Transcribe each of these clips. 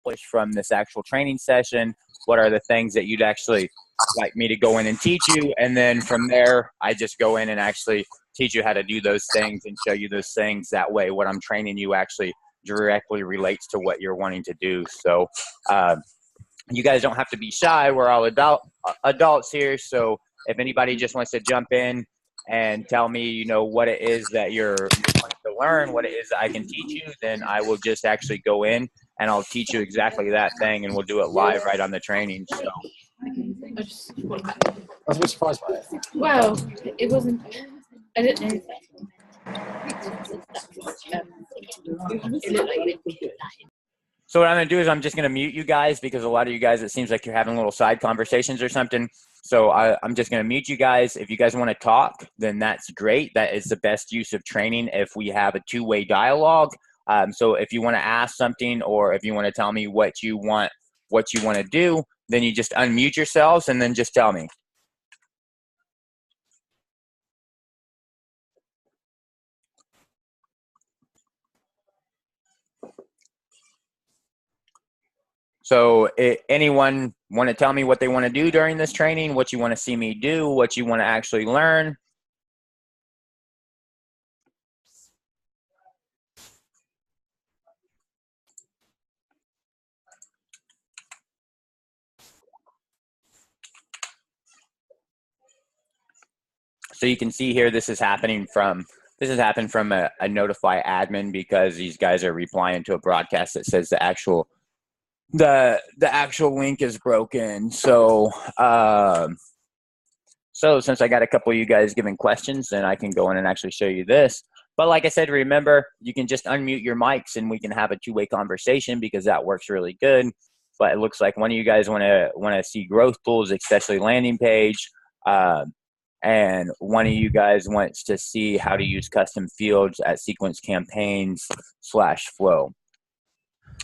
accomplish from this actual training session? What are the things that you'd actually like me to go in and teach you? And then from there, I just go in and actually teach you how to do those things and show you those things. That way, what I'm training you actually directly relates to what you're wanting to do. So you guys don't have to be shy. We're all adults here. So if anybody just wants to jump in and tell me, you know, what it is that you're wanting to learn, what it is that I can teach you, then I will just actually go in and I'll teach you exactly that thing, and we'll do it live right on the training. So I was a bit surprised by it. Well, it wasn't. I didn't know that. It looked like So what I'm going to do is I'm just going to mute you guys, because a lot of you guys, it seems like you're having little side conversations or something. So I'm just going to mute you guys. If you guys want to talk, then that's great. That is the best use of training if we have a two-way dialogue. So if you want to ask something, or if you want to tell me what you want to do, then you just unmute yourselves and then just tell me. So anyone want to tell me what they want to do during this training, what you want to see me do, what you want to actually learn? So you can see here, this has happened from a Notify admin, because these guys are replying to a broadcast that says the actual link is broken. So so since I got a couple of you guys giving questions, then I can go in and actually show you this. But like I said, remember, you can just unmute your mics and we can have a two-way conversation, because that works really good. But it looks like one of you guys want to see growth tools, especially landing page. And one of you guys wants to see how to use custom fields at sequence campaigns/flow.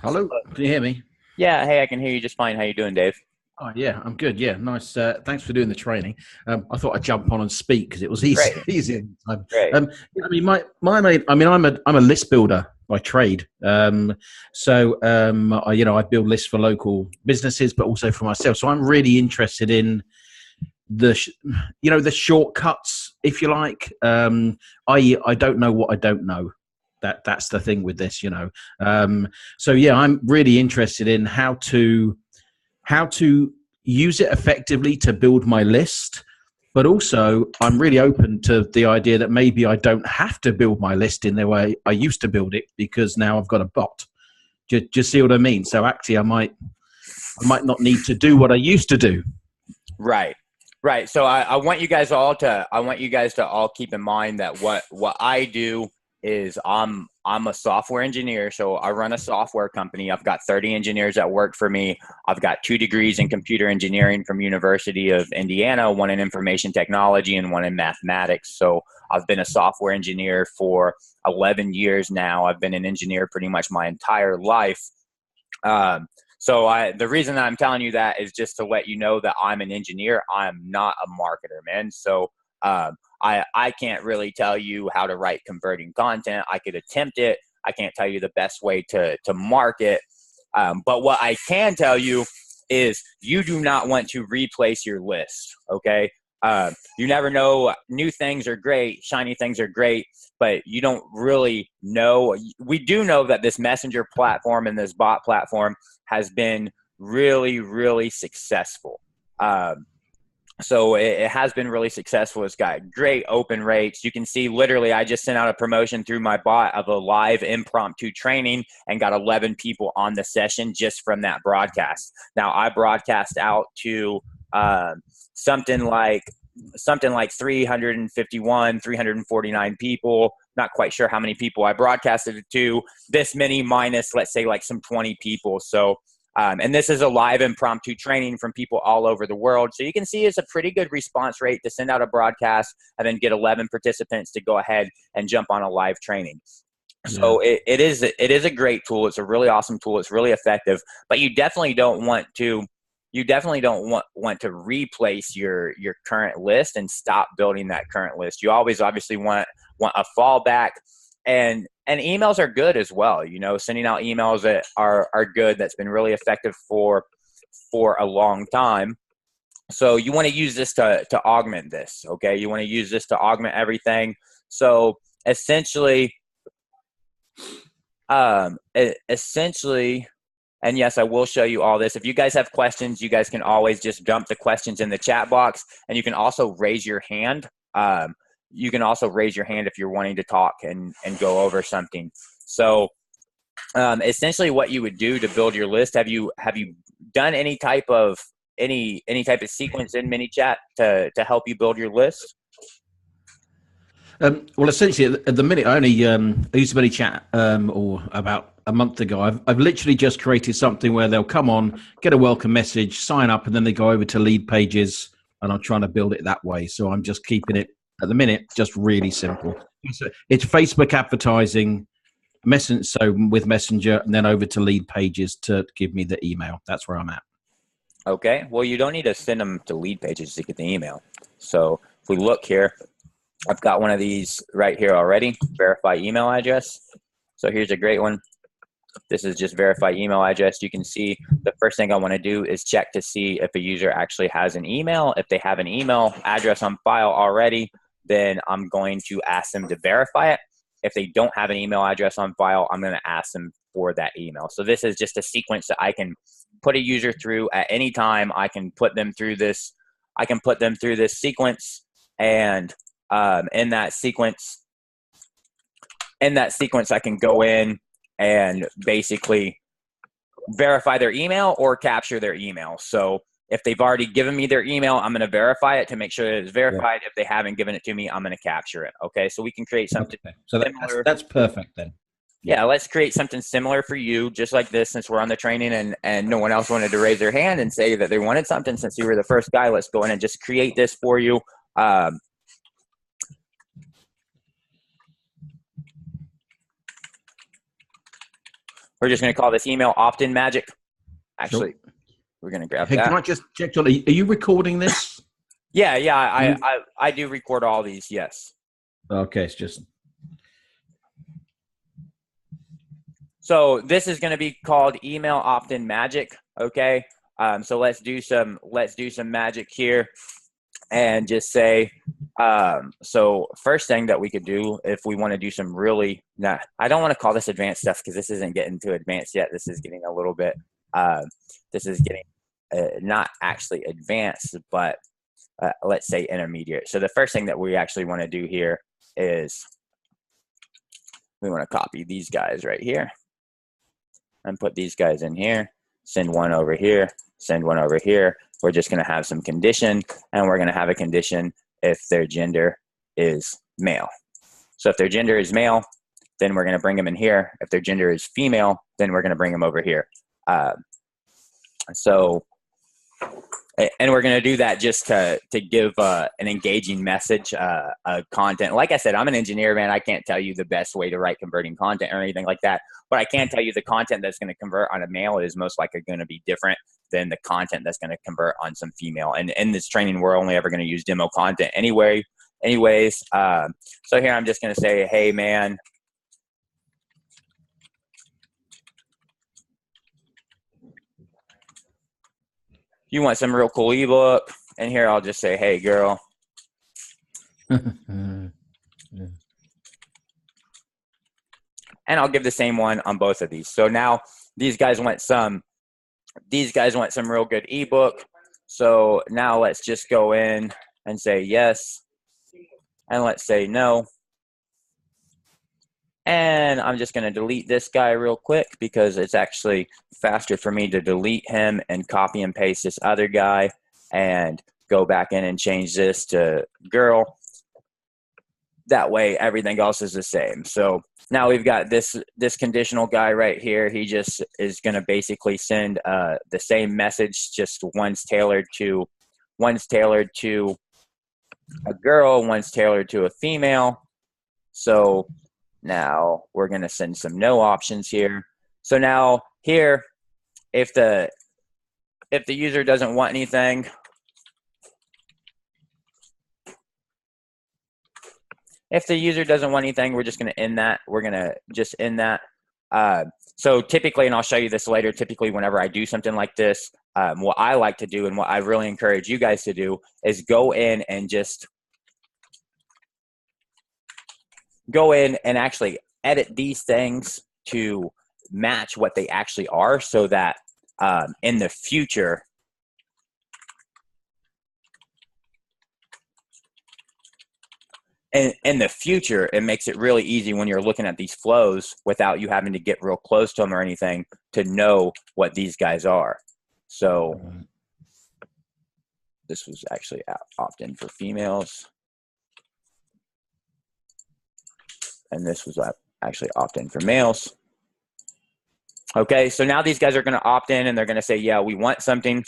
Hello, can you hear me? Yeah, hey, I can hear you just fine. How you doing, Dave? Oh, yeah, I'm good. Yeah, nice. Thanks for doing the training. I thought I'd jump on and speak because it was easy. Great. Great. I mean, I'm a list builder by trade. I build lists for local businesses, but also for myself. So I'm really interested in the shortcuts, if you like. I don't know what I don't know. That's the thing with this, So yeah, I'm really interested in how to use it effectively to build my list, but also I'm really open to the idea that maybe I don't have to build my list in the way I used to build it, because now I've got a bot. Just see what I mean? So actually I might not need to do what I used to do. Right. So I want you guys to all keep in mind that what I do is I'm a software engineer. So I run a software company. I've got 30 engineers that work for me. I've got 2 degrees in computer engineering from University of Indiana, 1 in information technology and 1 in mathematics. So I've been a software engineer for 11 years now. I've been an engineer pretty much my entire life. So the reason that I'm telling you that is just to let you know that I'm an engineer. I'm not a marketer, man. So I can't really tell you how to write converting content. I could attempt it. I can't tell you the best way to market. But what I can tell you is you do not want to replace your list, okay? You never know. New things are great. Shiny things are great, but you don't really know. We do know that this messenger platform and this bot platform has been really, really successful. So it has been really successful. It's got great open rates. You can see literally I just sent out a promotion through my bot of a live impromptu training and got 11 people on the session just from that broadcast. Now I broadcast out to something like 351, 349 people. Not quite sure how many people I broadcasted it to. This many minus, let's say, like some 20 people. So and this is a live impromptu training from people all over the world. So you can see it's a pretty good response rate to send out a broadcast and then get 11 participants to go ahead and jump on a live training. So it is a great tool. It's a really awesome tool. It's really effective, but you definitely don't want to replace your current list and stop building that current list. You always obviously want a fallback. and emails are good as well. You know, sending out emails that are good. That's been really effective for a long time. So you want to use this to augment this. Okay, you want to use this to augment everything. So essentially, essentially. And yes, I will show you all this. If you guys have questions, you guys can always just dump the questions in the chat box, and you can also raise your hand. You can also raise your hand if you're wanting to talk and go over something. So essentially what you would do to build your list, have you done any type of sequence in ManyChat to help you build your list? Well, essentially, at the minute, I only I used ManyChat or about a month ago. I've literally just created something where they'll come on, get a welcome message, sign up, and then they go over to lead pages, and I'm trying to build it that way. So I'm just keeping it at the minute just really simple. It's Facebook advertising, with Messenger, and then over to lead pages to give me the email. That's where I'm at. Okay. Well, you don't need to send them to lead pages to get the email. So if we look here, I've got one of these right here already, verify email address. So here's a great one. This is just verify email address. You can see the first thing I want to do is check to see if a user actually has an email. If they have an email address on file already, then I'm going to ask them to verify it. If they don't have an email address on file, I'm going to ask them for that email. So this is just a sequence that I can put a user through at any time. I can put them through this. I can put them through this sequence, and in that sequence, I can go in and basically verify their email or capture their email. So if they've already given me their email, I'm going to verify it to make sure that it's verified. Yeah. If they haven't given it to me, I'm going to capture it. Okay, so we can create something. Okay. So that's perfect then. Yeah, let's create something similar for you, just like this, since we're on the training and no one else wanted to raise their hand and say that they wanted something. Since you were the first guy, let's go in and just create this for you. We're just going to call this email opt-in magic. Actually, sure. We're going to grab that. Can I just check, John, are you recording this? Yeah, I do record all these, yes. Okay, it's just... So this is going to be called email opt-in magic, okay? So let's do some magic here and just say, so first thing that we could do if we want to do some really, I don't want to call this advanced stuff because this isn't getting too advanced yet. This is getting a little bit, not actually advanced, but let's say intermediate. So the first thing that we actually want to do here is we want to copy these guys right here and put these guys in here, send one over here, send one over here. We're just going to have some condition, and we're going to have a condition if their gender is male. So if their gender is male, then we're going to bring them in here. If their gender is female, then we're going to bring them over here. And we're going to do that just to give an engaging message, content. Like I said, I'm an engineer, man. I can't tell you the best way to write converting content or anything like that. But I can tell you the content that's going to convert on a male is most likely going to be different than the content that's going to convert on some female. And in this training, we're only ever going to use demo content anyways. So here I'm just going to say, hey, man. You want some real cool ebook, and here I'll just say, hey, girl. And I'll give the same one on both of these. So now these guys want some real good ebook. So now let's just go in and say yes, and let's say no. And I'm just going to delete this guy real quick because it's actually faster for me to delete him and copy and paste this other guy and go back in and change this to girl. That way everything else is the same. So now we've got this conditional guy right here. He just is going to basically send the same message, just one's tailored to a girl, one's tailored to a female. So now we're going to send some no options here. So now here, if the user doesn't want anything, If the user doesn't want anything, we're just going to end that. We're going to just end that. So typically, and I'll show you this later, typically whenever I do something like this, what I like to do and what I really encourage you guys to do is go in and just go in and actually edit these things to match what they actually are, so that in the future, in the future, it makes it really easy when you're looking at these flows without you having to get real close to them or anything to know what these guys are. So this was actually opt-in for females. And this was actually opt-in for males. Okay, so now these guys are going to opt in and they're going to say, yeah, we want something.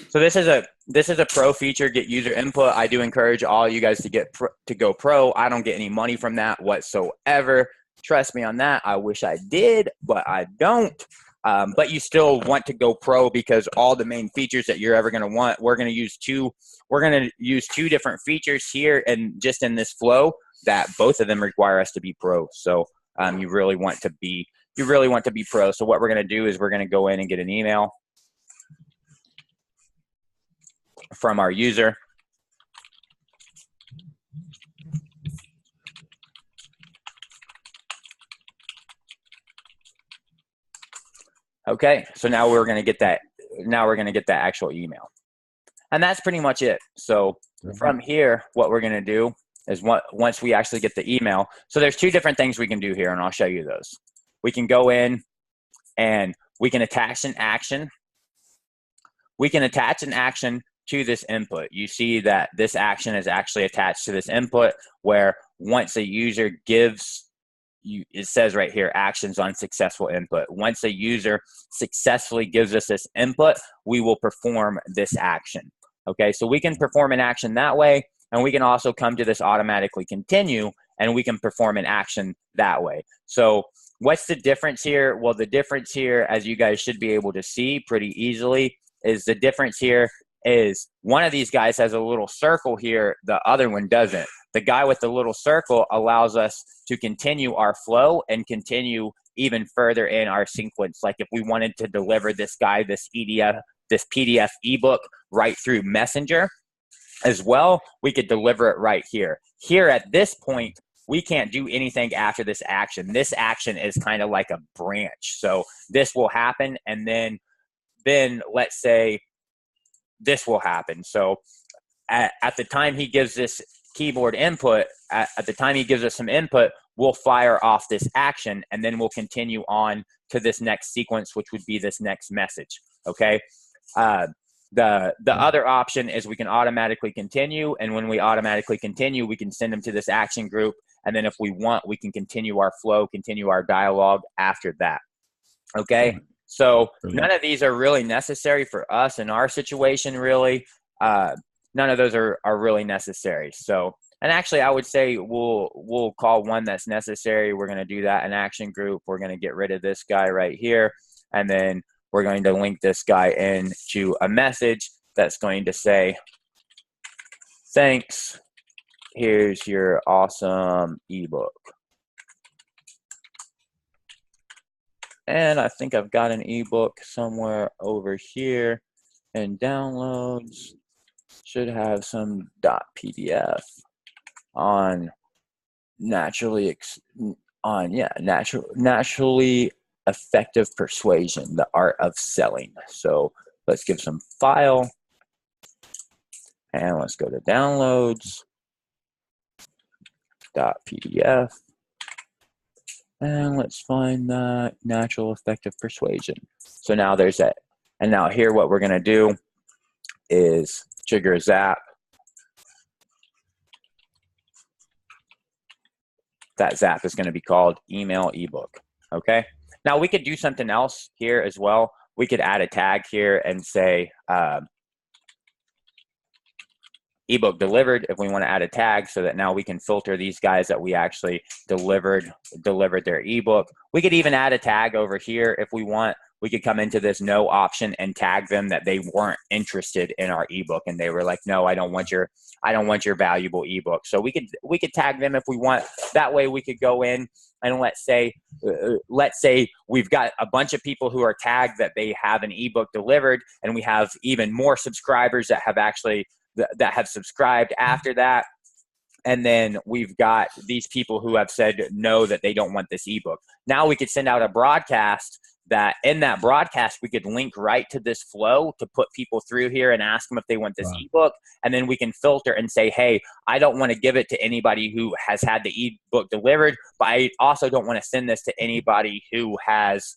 So this is a pro feature, get user input. I do encourage all you guys to go pro. I don't get any money from that whatsoever. Trust me on that. I wish I did, but I don't. But you still want to go pro, because all the main features that you're ever going to want, we're going to use two different features here, and just in this flow, that both of them require us to be pro. So you really want to be pro. So what we're going to do is we're going to go in and get an email from our user. Okay, so now we're going to get that. Now we're going to get that actual email, and that's pretty much it. So from here, what we're going to do is once we actually get the email. So there's two different things we can do here, and I'll show you those. We can go in and we can attach an action. We can attach an action to this input. You see that this action is actually attached to this input, where once a user gives you, it says right here, actions on successful input. Once a user successfully gives us this input, we will perform this action. Okay, so we can perform an action that way, and we can also come to this automatically continue, and we can perform an action that way. So what's the difference here? Well, the difference here, as you guys should be able to see pretty easily, is the difference here is one of these guys has a little circle here, the other one doesn't. The guy with the little circle allows us to continue our flow and continue even further in our sequence. Like if we wanted to deliver this guy this PDF ebook right through Messenger as well, we could deliver it right here. Here at this point, we can't do anything after this action. This action is kind of like a branch. So this will happen, and then let's say this will happen. So at the time he gives this keyboard input, at the time he gives us some input, we'll fire off this action, and then we'll continue on to this next sequence, which would be this next message. Okay. The other option is we can automatically continue, and when we automatically continue, we can send them to this action group, and then if we want, we can continue our flow, continue our dialogue after that. Okay. So none of these are really necessary for us in our situation, really. None of those are really necessary. So, and actually I would say we'll call one that's necessary. We're going to do that in action group. We're going to get rid of this guy right here. And then we're going to link this guy in to a message that's going to say, thanks, here's your awesome ebook. And I think I've got an ebook somewhere over here, and downloads should have some .pdf on naturally effective persuasion, the art of selling. So let's give some file, and let's go to downloads .pdf. And let's find that natural effective persuasion. So now there's that. And now here what we're going to do is trigger a zap. that Zap is going to be called email ebook. Okay. Now we could do something else here as well. We could add a tag here and say ebook delivered if we want to add a tag, so that now we can filter these guys that we actually delivered their ebook. We could even add a tag over here if we want. We could come into this no option and tag them that they weren't interested in our ebook, and they were like, no, I don't want your valuable ebook. So we could tag them if we want. That way we could go in and let's say we've got a bunch of people who are tagged that they have an ebook delivered, and we have even more subscribers that have subscribed after that. And then we've got these people who have said no, that they don't want this ebook. Now we could send out a broadcast that in that broadcast, we could link right to this flow to put people through here and ask them if they want this ebook. And then we can filter and say, hey, I don't want to give it to anybody who has had the ebook delivered, but I also don't want to send this to anybody who has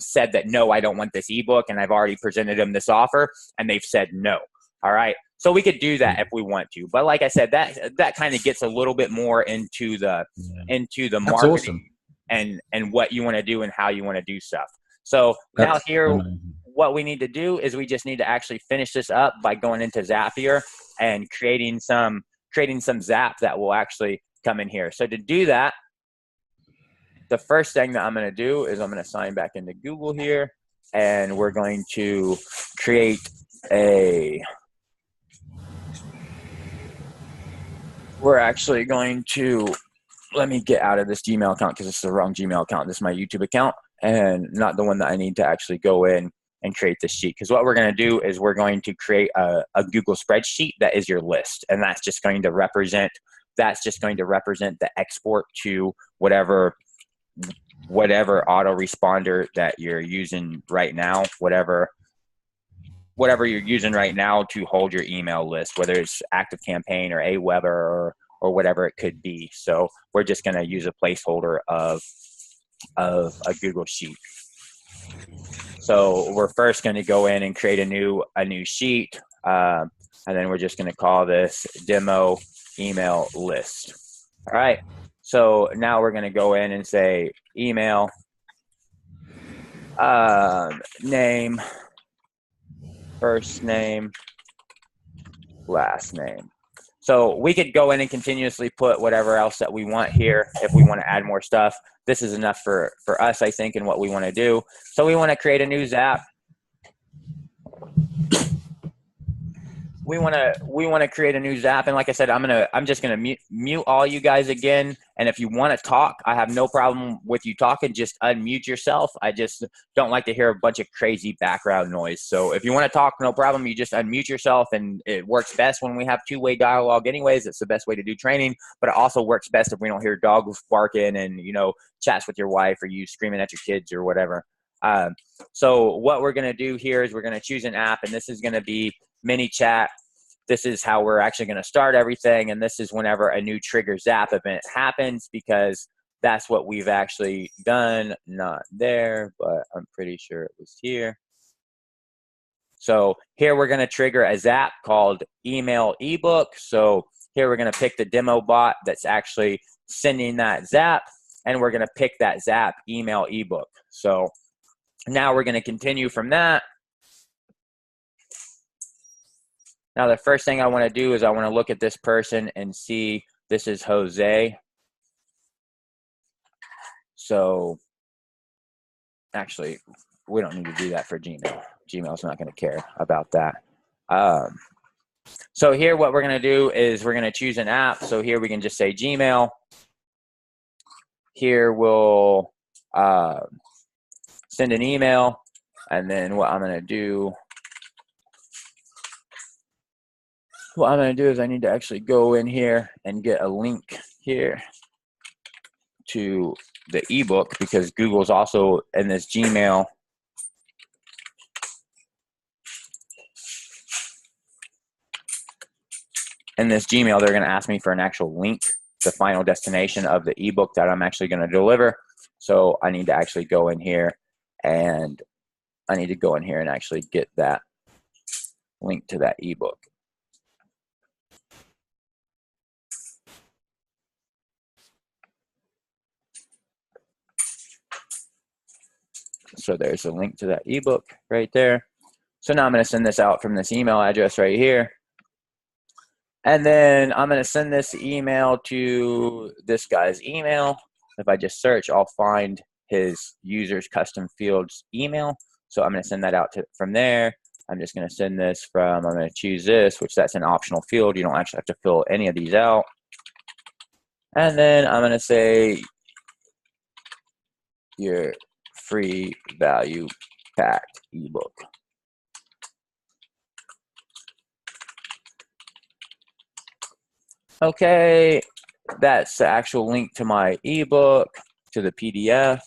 said that, no, I don't want this ebook. And I've already presented them this offer and they've said no. All right. So we could do that if we want to. But like I said, that kind of gets a little bit more into the marketing and what you want to do and how you want to do stuff. So now here, what we need to do is we just need to actually finish this up by going into Zapier and creating some Zap that will actually come in here. So to do that, the first thing that I'm going to do is I'm going to sign back into Google here, and we're going to create we're actually going to, let me get out of this Gmail account because this is the wrong Gmail account. This is my YouTube account and not the one that I need to actually go in and create this sheet. Because what we're going to do is we're going to create a Google spreadsheet that is your list. And that's just going to represent the export to whatever autoresponder that you're using right now, whatever you're using right now to hold your email list, whether it's ActiveCampaign or Aweber or whatever it could be. So we're just going to use a placeholder of a Google Sheet. So we're first going to go in and create a new sheet, and then we're just going to call this demo email list. All right. So now we're going to go in and say email, name, first name, last name. So we could go in and continuously put whatever else that we want here if we want to add more stuff. This is enough for us, I think, and what we want to do. So we want to create a new Zap. We want to create a new Zap, and like I said, I'm just gonna mute all you guys again. And if you want to talk, I have no problem with you talking. Just unmute yourself. I just don't like to hear a bunch of crazy background noise. So if you want to talk, no problem. You just unmute yourself, and it works best when we have two-way dialogue. Anyways, it's the best way to do training. But it also works best if we don't hear dogs barking and chats with your wife or you screaming at your kids or whatever. So what we're gonna do here is we're gonna choose an app, and this is gonna be ManyChat. This is how we're actually going to start everything, and this is whenever a new trigger Zap event happens, because that's what we've actually done. Not there, but I'm pretty sure it was here. So here we're going to trigger a Zap called email ebook. So here we're going to pick the demo bot that's actually sending that Zap, and we're going to pick that Zap email ebook. So now we're going to continue from that. Now, the first thing I want to do is I want to look at this person and see this is Jose. So actually, we don't need to do that for Gmail. Gmail's not going to care about that. So here what we're going to do is we're going to choose an app. So here we can just say Gmail. Here we'll send an email. And then what I'm going to do is I need to actually go in here and get a link here to the ebook, because Google's also in this Gmail. In this Gmail, they're going to ask me for an actual link, the final destination of the ebook that I'm actually going to deliver. So I need to actually go in here and actually get that link to that ebook. So there's a link to that ebook right there. So now I'm going to send this out from this email address right here. And then I'm going to send this email to this guy's email. If I just search, I'll find his user's custom fields email. So I'm going to send that out from there. I'm just going to send this from, I'm going to choose this, which that's an optional field. You don't actually have to fill any of these out. And then I'm going to say your free value packed ebook. Okay, that's the actual link to my ebook, to the PDF.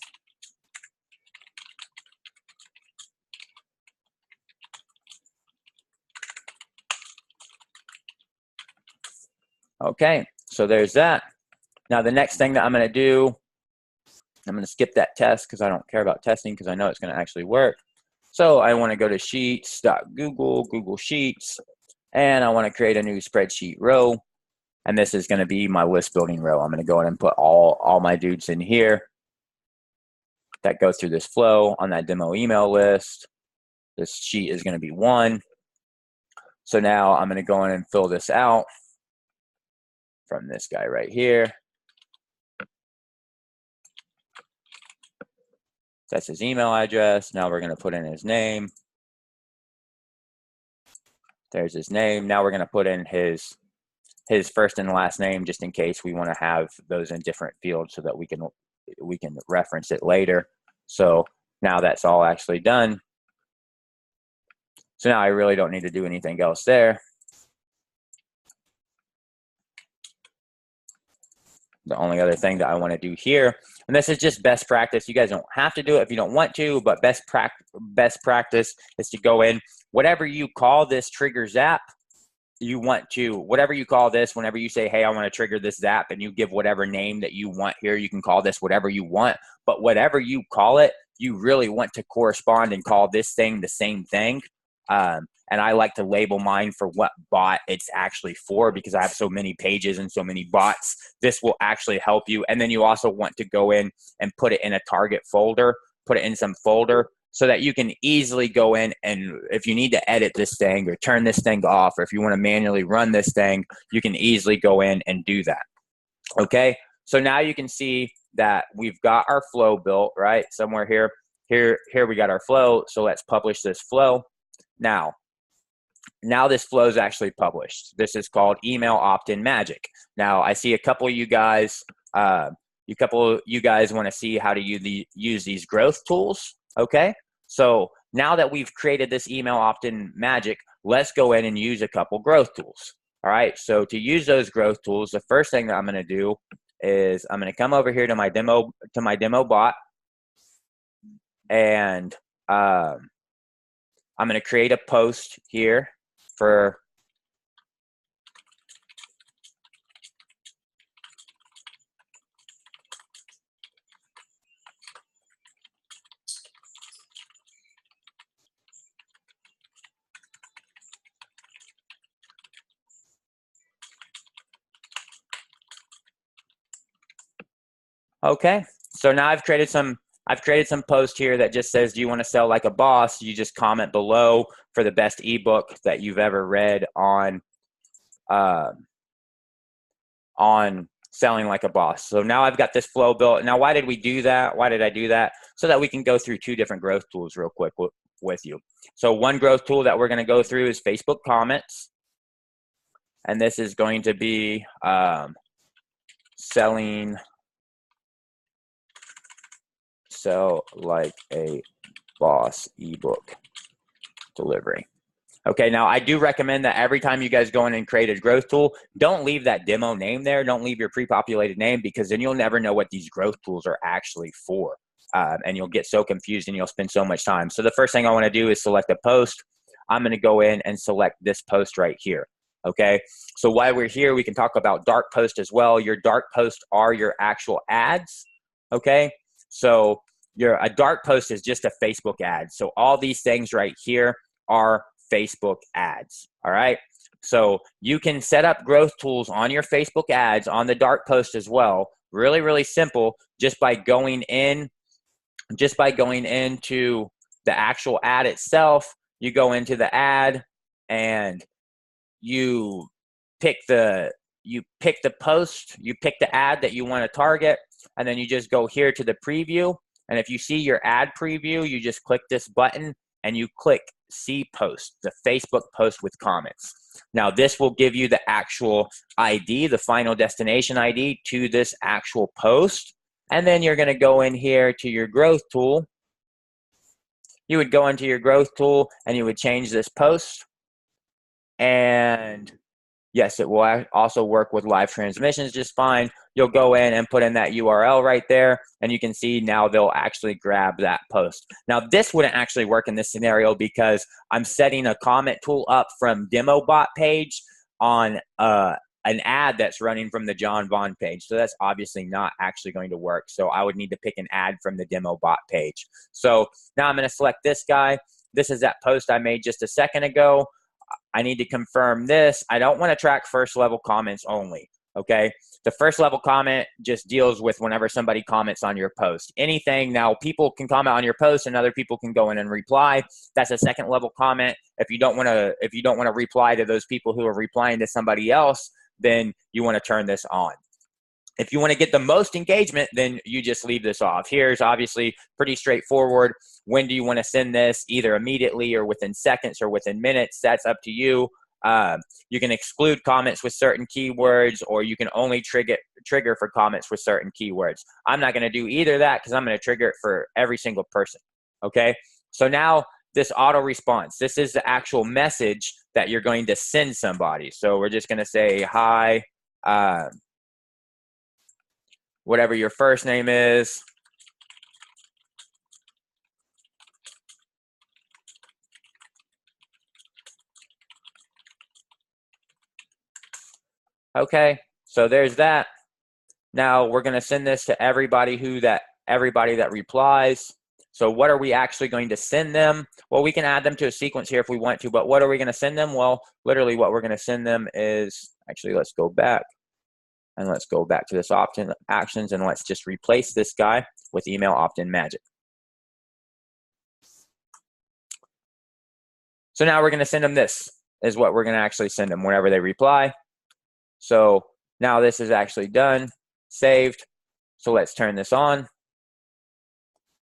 Okay, so there's that. Now the next thing that I'm going to do, I'm going to skip that test because I don't care about testing because I know it's going to actually work. So I want to go to sheets.google, Google Sheets, and I want to create a new spreadsheet row. And this is going to be my list building row. I'm going to go ahead and put all my dudes in here that go through this flow on that demo email list. This sheet is going to be 1. So now I'm going to go in and fill this out from this guy right here. That's his email address. Now we're going to put in his name. There's his name. Now we're going to put in his first and last name just in case we want to have those in different fields so that we can reference it later. So now that's all actually done. So now I really don't need to do anything else there. The only other thing that I want to do here, and this is just best practice. You guys don't have to do it if you don't want to, but best practice is to go in, whatever you call this trigger zap, you want to, whatever you call this, whenever you say, hey, I want to trigger this zap, and you give whatever name that you want here, you can call this whatever you want, but whatever you call it, you really want to correspond and call this thing the same thing. And I like to label mine for what bot it's actually for because I have so many pages and so many bots. This will actually help you. And then you also want to go in and put it in a target folder, put it in some folder so that you can easily go in and if you need to edit this thing or turn this thing off, or if you want to manually run this thing, you can easily go in and do that. Okay, so now you can see that we've got our flow built, right? Somewhere here. Here we got our flow. So let's publish this flow. Now this flow is actually published. This is called Email Opt-in Magic. Now I see a couple of you guys, want to see how to use these growth tools. Okay, so now that we've created this Email Opt-in Magic, let's go in and use a couple growth tools. All right, so to use those growth tools, the first thing that I'm going to do is I'm going to come over here to my demo bot, and I'm going to create a post here for okay. So now I've created some post here that just says, do you want to sell like a boss? You just comment below for the best ebook that you've ever read on selling like a boss. So now I've got this flow built. Now, why did we do that? Why did I do that? So that we can go through 2 different growth tools real quick with you. So one growth tool that we're going to go through is Facebook comments. And this is going to be sell like a boss ebook delivery. Okay, now I do recommend that every time you guys go in and create a growth tool, don't leave that demo name there. Don't leave your pre-populated name because then you'll never know what these growth tools are actually for. And you'll get so confused and you'll spend so much time. So the first thing I want to do is select a post. I'm going to go in and select this post right here. Okay, so while we're here, we can talk about dark post as well. Your dark posts are your actual ads. Okay, so a dark post is just a Facebook ad. So all these things right here are Facebook ads. All right. So you can set up growth tools on your Facebook ads on the dark post as well. Really, really simple, just by going in just by going into the actual ad itself. You go into the ad and you pick the post, you pick the ad that you want to target, and then you just go here to the preview. And if you see your ad preview, you just click this button and you click see post, the Facebook post with comments. Now this will give you the actual ID, the final destination ID to this actual post. And then you're going to go in here to your growth tool. You would go into your growth tool and you would change this post. And yes, it will also work with live transmissions just fine. You'll go in and put in that URL right there, and you can see now they'll actually grab that post. Now, this wouldn't actually work in this scenario because I'm setting a comment tool up from DemoBot page on an ad that's running from the John Vaughn page. So that's obviously not actually going to work. So I would need to pick an ad from the DemoBot page. So now I'm going to select this guy. This is that post I made just a second ago. I need to confirm this. I don't want to track first level comments only, okay? The first level comment just deals with whenever somebody comments on your post. Anything, now people can comment on your post and other people can go in and reply. That's a second level comment. If you don't want to reply to those people who are replying to somebody else, then you want to turn this on. If you want to get the most engagement, then you just leave this off. Here's obviously pretty straightforward. When do you want to send this? Either immediately or within seconds or within minutes. That's up to you. You can exclude comments with certain keywords, or you can only trigger for comments with certain keywords. I'm not going to do either of that because I'm going to trigger it for every single person. Okay. So now this auto response, this is the actual message that you're going to send somebody. So we're just going to say, hi, whatever your first name is. Okay, so there's that. Now we're going to send this to everybody that replies. So what are we actually going to send them? Well, we can add them to a sequence here if we want to, but what are we going to send them? Well, literally what we're going to send them is, actually, let's go back. And let's go back to this opt-in actions, and let's just replace this guy with email opt-in magic. So now we're going to send them this, is what we're going to actually send them whenever they reply. So now this is actually done, saved. So let's turn this on.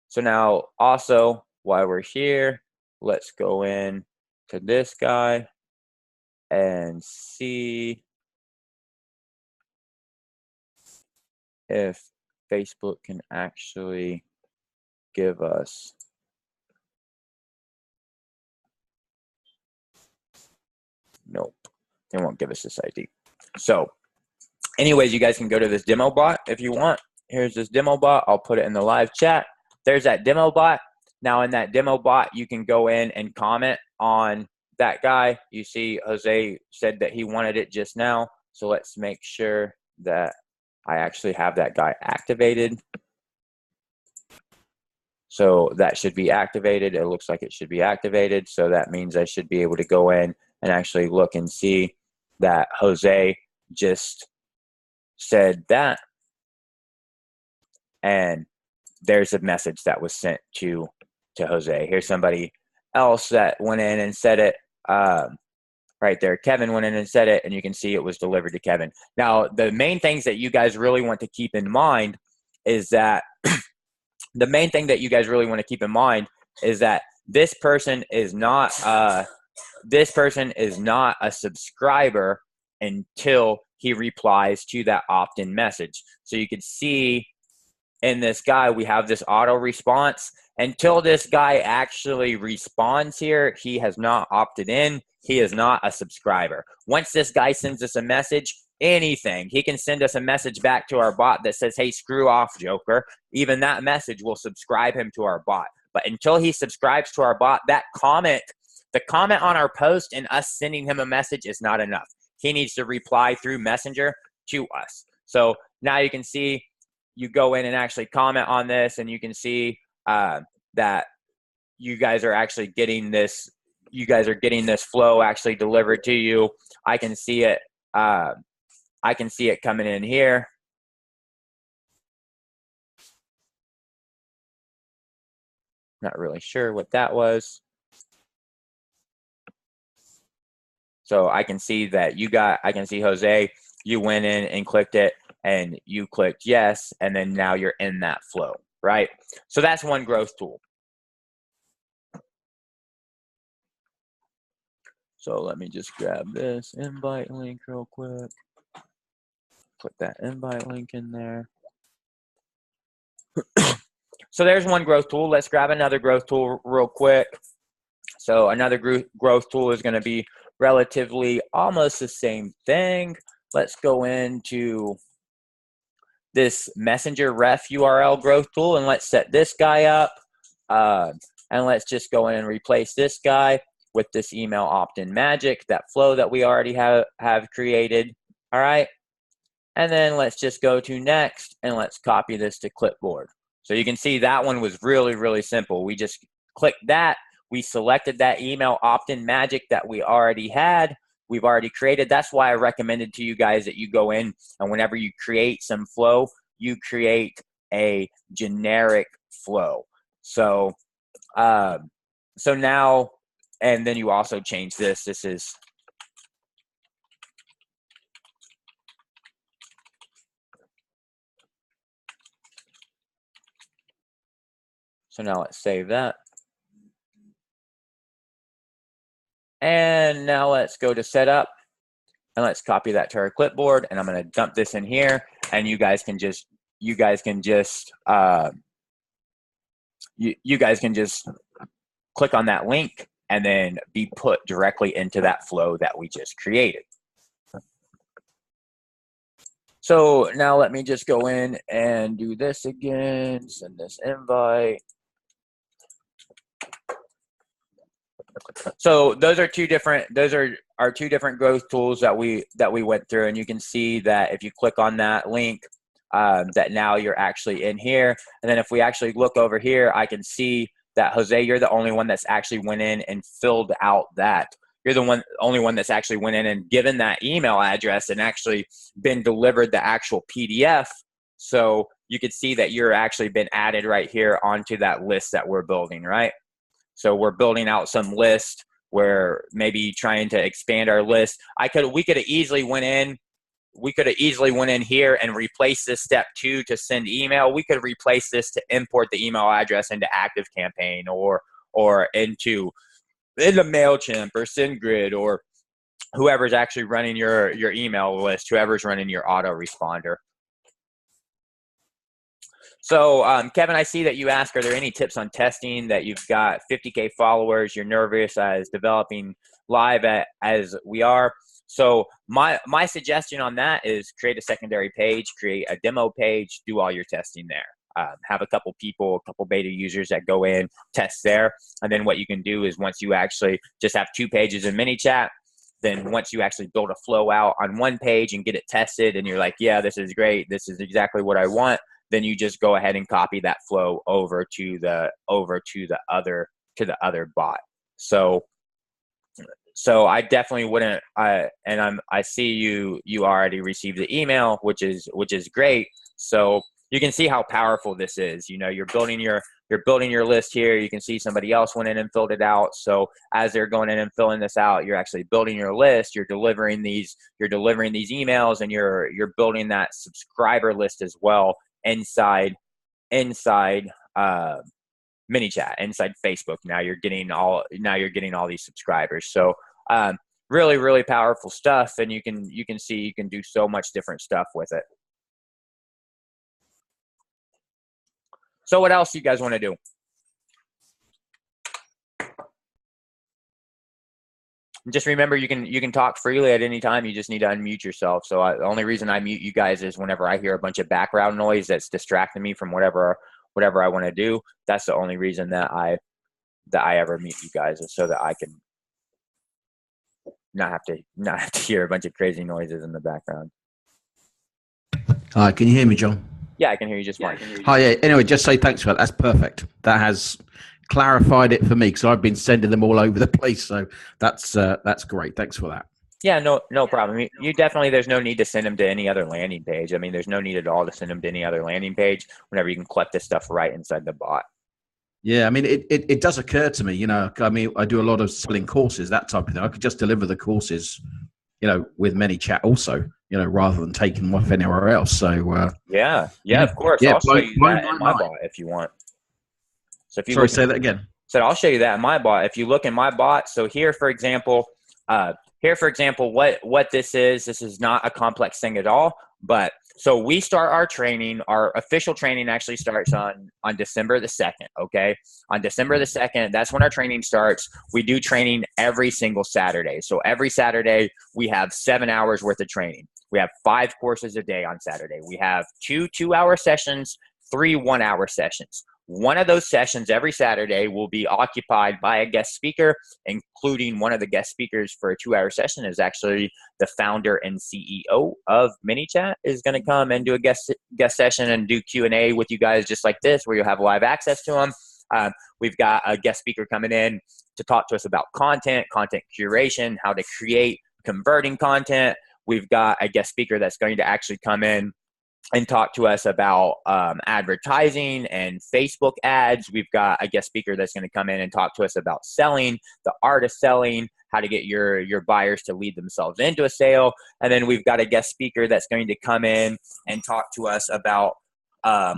So now also, while we're here, let's go in to this guy and see if Facebook can actually give us nope, they won't give us this ID. So anyways, you guys can go to this demo bot if you want. Here's this demo bot. I'll put it in the live chat. There's that demo bot. Now in that demo bot, you can go in and comment on that guy. You see Jose said that he wanted it just now. So let's make sure that I actually have that guy activated. So that should be activated. It looks like it should be activated. So that means I should be able to go in and actually look and see that Jose just said that. And there's a message that was sent to Jose. Here's somebody else that went in and said it. Right there, Kevin went in and said it, and you can see it was delivered to Kevin. Now, the main things that you guys really want to keep in mind is that the main thing that you guys really want to keep in mind is that this person is not a subscriber until he replies to that opt-in message. So you could see in this guy, we have this auto response. Until this guy actually responds here, he has not opted in. He is not a subscriber. Once this guy sends us a message, anything, he can send us a message back to our bot that says, hey, screw off, Joker. Even that message will subscribe him to our bot. But until he subscribes to our bot, that comment, the comment on our post and us sending him a message is not enough. He needs to reply through Messenger to us. So now you can see, you go in and actually comment on this, and you can see that you guys are actually getting this. You guys are getting this flow actually delivered to you. I can see it. I can see it coming in here. Not really sure what that was. So I can see that I can see Jose, you went in and clicked it and you clicked yes, and then now you're in that flow, right? So that's one growth tool. So let me just grab this invite link real quick. Put that invite link in there. So there's one growth tool. Let's grab another growth tool real quick. So another growth tool is going to be relatively almost the same thing. Let's go into this Messenger ref URL growth tool and let's set this guy up. And let's just go in and replace this guy with this email opt-in magic, that flow that we already have created. All right. And then let's just go to next and let's copy this to clipboard. So you can see that one was really, really simple. We just clicked that. We selected that email opt-in magic that we already had. We've already created. That's why I recommended to you guys that you go in and whenever you create some flow, you create a generic flow. So, so now, and then you also change this. This is so now let's save that. And now let's go to setup and let's copy that to our clipboard. And I'm going to dump this in here and you guys can just click on that link and then be put directly into that flow that we just created. So now let me just go in and do this again, send this invite. So those are our two different growth tools that we went through, and you can see that if you click on that link, that now you're actually in here. And then if we actually look over here, I can see that Jose, you're the only one that's actually went in and filled out that. You're the only one that's actually went in and given that email address and actually been delivered the actual PDF. So you could see that you're actually been added right here onto that list that we're building, right? So we're building out some list. We're maybe trying to expand our list. We could have easily went in here and replaced this step 2 to send email. We could replace this to import the email address into ActiveCampaign or into MailChimp or SendGrid or whoever's actually running your email list, whoever's running your autoresponder. So, Kevin, I see that you ask, are there any tips on testing that you've got 50K followers, you're nervous as developing live as we are? So my suggestion on that is create a secondary page, create a demo page, do all your testing there. Have a couple beta users that go in, test there. And then what you can do is once you actually just have 2 pages in ManyChat, then once you actually build a flow out on one page and get it tested and you're like, yeah, this is great, this is exactly what I want, then you just go ahead and copy that flow over to the other bot. So I definitely wouldn't. I see you already received the email, which is great. So you can see how powerful this is. You know, you're building your list here. You can see somebody else went in and filled it out. So as they're going in and filling this out, you're actually building your list. You're delivering these emails, and you're building that subscriber list as well inside ManyChat, inside Facebook. Now you're getting all these subscribers. So really, really powerful stuff, and you can see you can do so much different stuff with it. So what else do you guys want to do? Just remember, you can talk freely at any time. You just need to unmute yourself. So the only reason I mute you guys is whenever I hear a bunch of background noise that's distracting me from whatever I want to do. That's the only reason that I ever mute you guys, is so that I can not have to hear a bunch of crazy noises in the background. Hi, can you hear me, John? Yeah, I can hear you just fine. Hi, yeah. Anyway, just say thanks for that. That's perfect. That has clarified it for me because I've been sending them all over the place. So that's great. Thanks for that. Yeah, no problem. You definitely, there's no need to send them to any other landing page. I mean, there's no need at all to send them to any other landing page whenever you can collect this stuff right inside the bot. Yeah, I mean, it does occur to me, you know, I mean, I do a lot of selling courses, that type of thing. I could just deliver the courses, you know, with ManyChat also, you know, rather than taking them off anywhere else. So, Yeah, yeah, of course. yeah, I'll show you blown that in my my mind. bot if you want. So if you Sorry, look, say that again. so I'll show you that in my bot. If you look in my bot, so here, for example, what this is not a complex thing at all. But so we start our training. Our official training actually starts on December the 2nd. Okay, on December the 2nd, that's when our training starts. We do training every single Saturday. So every Saturday we have 7 hours worth of training. We have 5 courses a day on Saturday. We have 2 2-hour sessions, 3 1-hour sessions. One of those sessions every Saturday will be occupied by a guest speaker, including one of the guest speakers for a 2-hour session is actually the founder and CEO of ManyChat is going to come and do a guest session and do Q&A with you guys just like this, where you'll have live access to them. We've got a guest speaker coming in to talk to us about content curation, how to create converting content. We've got a guest speaker that's going to actually come in and talk to us about advertising and Facebook ads. We've got a guest speaker that's going to come in and talk to us about selling, the art of selling, how to get your buyers to lead themselves into a sale. And then we've got a guest speaker that's going to come in and talk to us about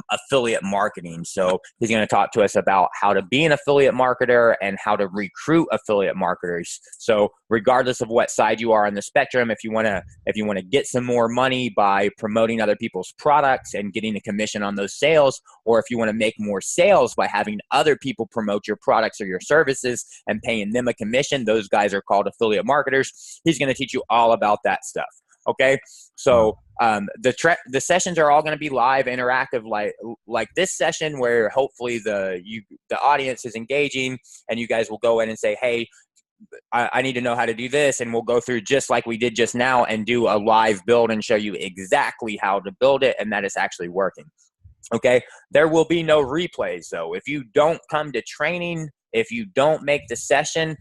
affiliate marketing. So he's going to talk to us about how to be an affiliate marketer and how to recruit affiliate marketers. So regardless of what side you are on the spectrum, if you want to get some more money by promoting other people's products and getting a commission on those sales, or if you want to make more sales by having other people promote your products or your services and paying them a commission, those guys are called affiliate marketers. He's going to teach you all about that stuff. Okay, so the sessions are all going to be live, interactive, like this session, where hopefully the audience is engaging, and you guys will go in and say, "Hey, I need to know how to do this," and we'll go through just like we did just now and do a live build and show you exactly how to build it and that it's actually working. Okay, there will be no replays though. If you don't come to training, if you don't make the session,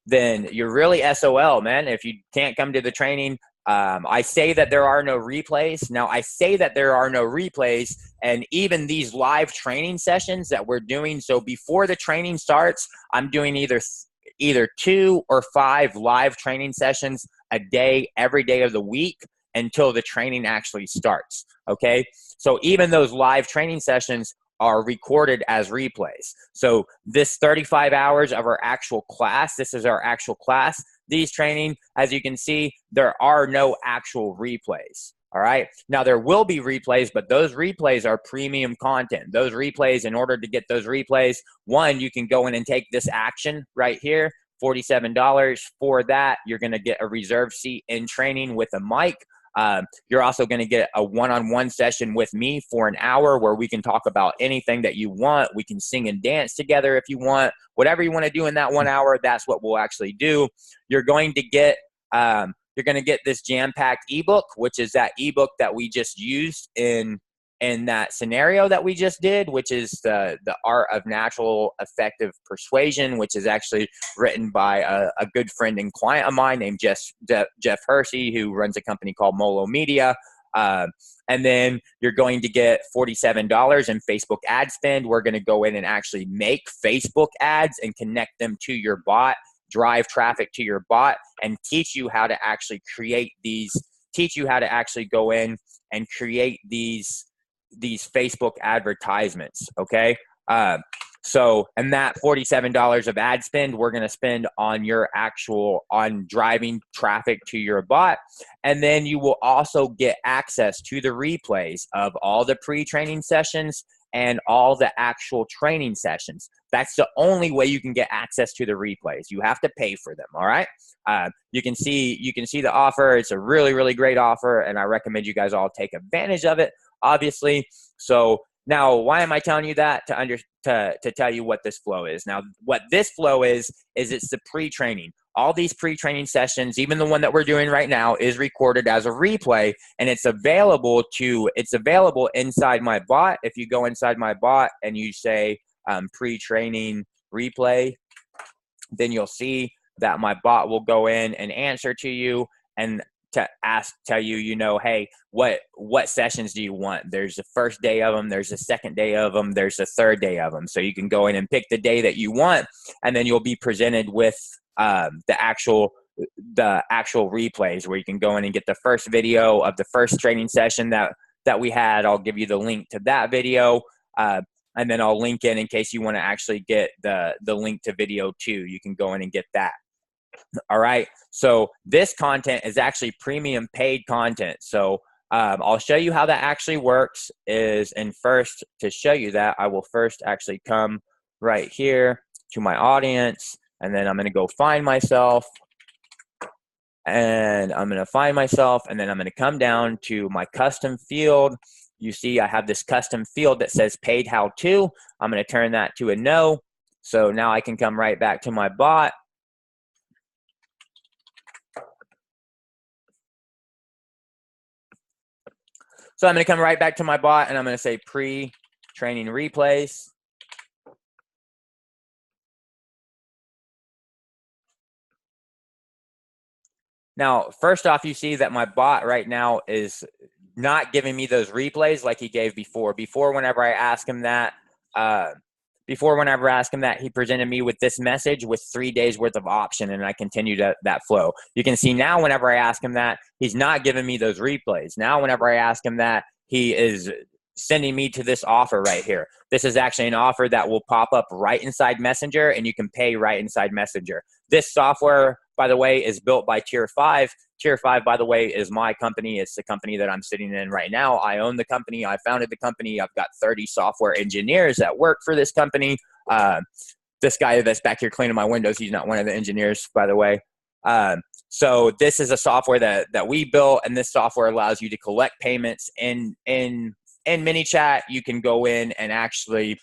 then you're really SOL, man. If you can't come to the training, I say that there are no replays. Now, I say that there are no replays, and even these live training sessions that we're doing, so before the training starts, I'm doing either 2 or 5 live training sessions a day, every day of the week until the training actually starts, okay? So even those live training sessions are recorded as replays. So this 35 hours of our actual class, this is our actual class. These training, as you can see, there are no actual replays. All right. Now there will be replays, but those replays are premium content. Those replays, in order to get those replays, one, you can go in and take this action right here, $47. For that, you're going to get a reserved seat in training with a mic. You're also going to get a one-on-one session with me for an hour where we can talk about anything that you want. We can sing and dance together if you want. Whatever you want to do in that 1 hour, that's what we'll actually do. You're going to get this jam-packed ebook, which is that ebook that we just used in that scenario that we just did, which is the art of natural effective persuasion, which is actually written by a good friend and client of mine named Jeff Hersey, who runs a company called Molo Media. And then you're going to get $47 in Facebook ad spend. We're going to go in and actually make Facebook ads and connect them to your bot, drive traffic to your bot, and teach you how to actually go in and create these Facebook advertisements. Okay. And that $47 of ad spend, we're going to spend on driving traffic to your bot. And then you will also get access to the replays of all the pre-training sessions and all the actual training sessions. That's the only way you can get access to the replays. You have to pay for them. All right. You can see the offer. It's a really, really great offer, and I recommend you guys all take advantage of it, obviously. So now, why am I telling you that? To tell you what this flow is. Now, what this flow is it's the pre-training. All these pre-training sessions, even the one that we're doing right now, is recorded as a replay, and it's available inside my bot. If you go inside my bot and you say pre-training replay, then you'll see that my bot will go in and answer to you and tell you, you know, hey, what sessions do you want? There's the first day of them, there's the second day of them, there's the third day of them. So you can go in and pick the day that you want, and then you'll be presented with the actual replays, where you can go in and get the first video of the first training session that we had. I'll give you the link to that video, and then I'll link in case you want to actually get the link to video 2. You can go in and get that. All right. So this content is actually premium paid content. So I'll show you how that actually works. And first, to show you that, I will first actually come right here to my audience, and then I'm going to go find myself. And I'm going to find myself, and then I'm going to come down to my custom field. You see I have this custom field that says paid how to. I'm going to turn that to a no. So now I can come right back to my bot. So I'm going to come right back to my bot, and I'm going to say pre-training replays. Now, first off, you see that my bot right now is not giving me those replays like he gave before. Whenever I ask him that, he presented me with this message with 3 days worth of option, and I continued that flow. You can see now whenever I ask him that, he's not giving me those replays. Now, whenever I ask him that, he is sending me to this offer right here. This is actually an offer that will pop up right inside Messenger, and you can pay right inside Messenger. This software, by the way, is built by Tier 5. Tier 5, by the way, is my company. It's the company that I'm sitting in right now. I own the company. I founded the company. I've got 30 software engineers that work for this company. This guy that's back here cleaning my windows, he's not one of the engineers, by the way. So this is a software that we built, and this software allows you to collect payments in ManyChat. You can go in and actually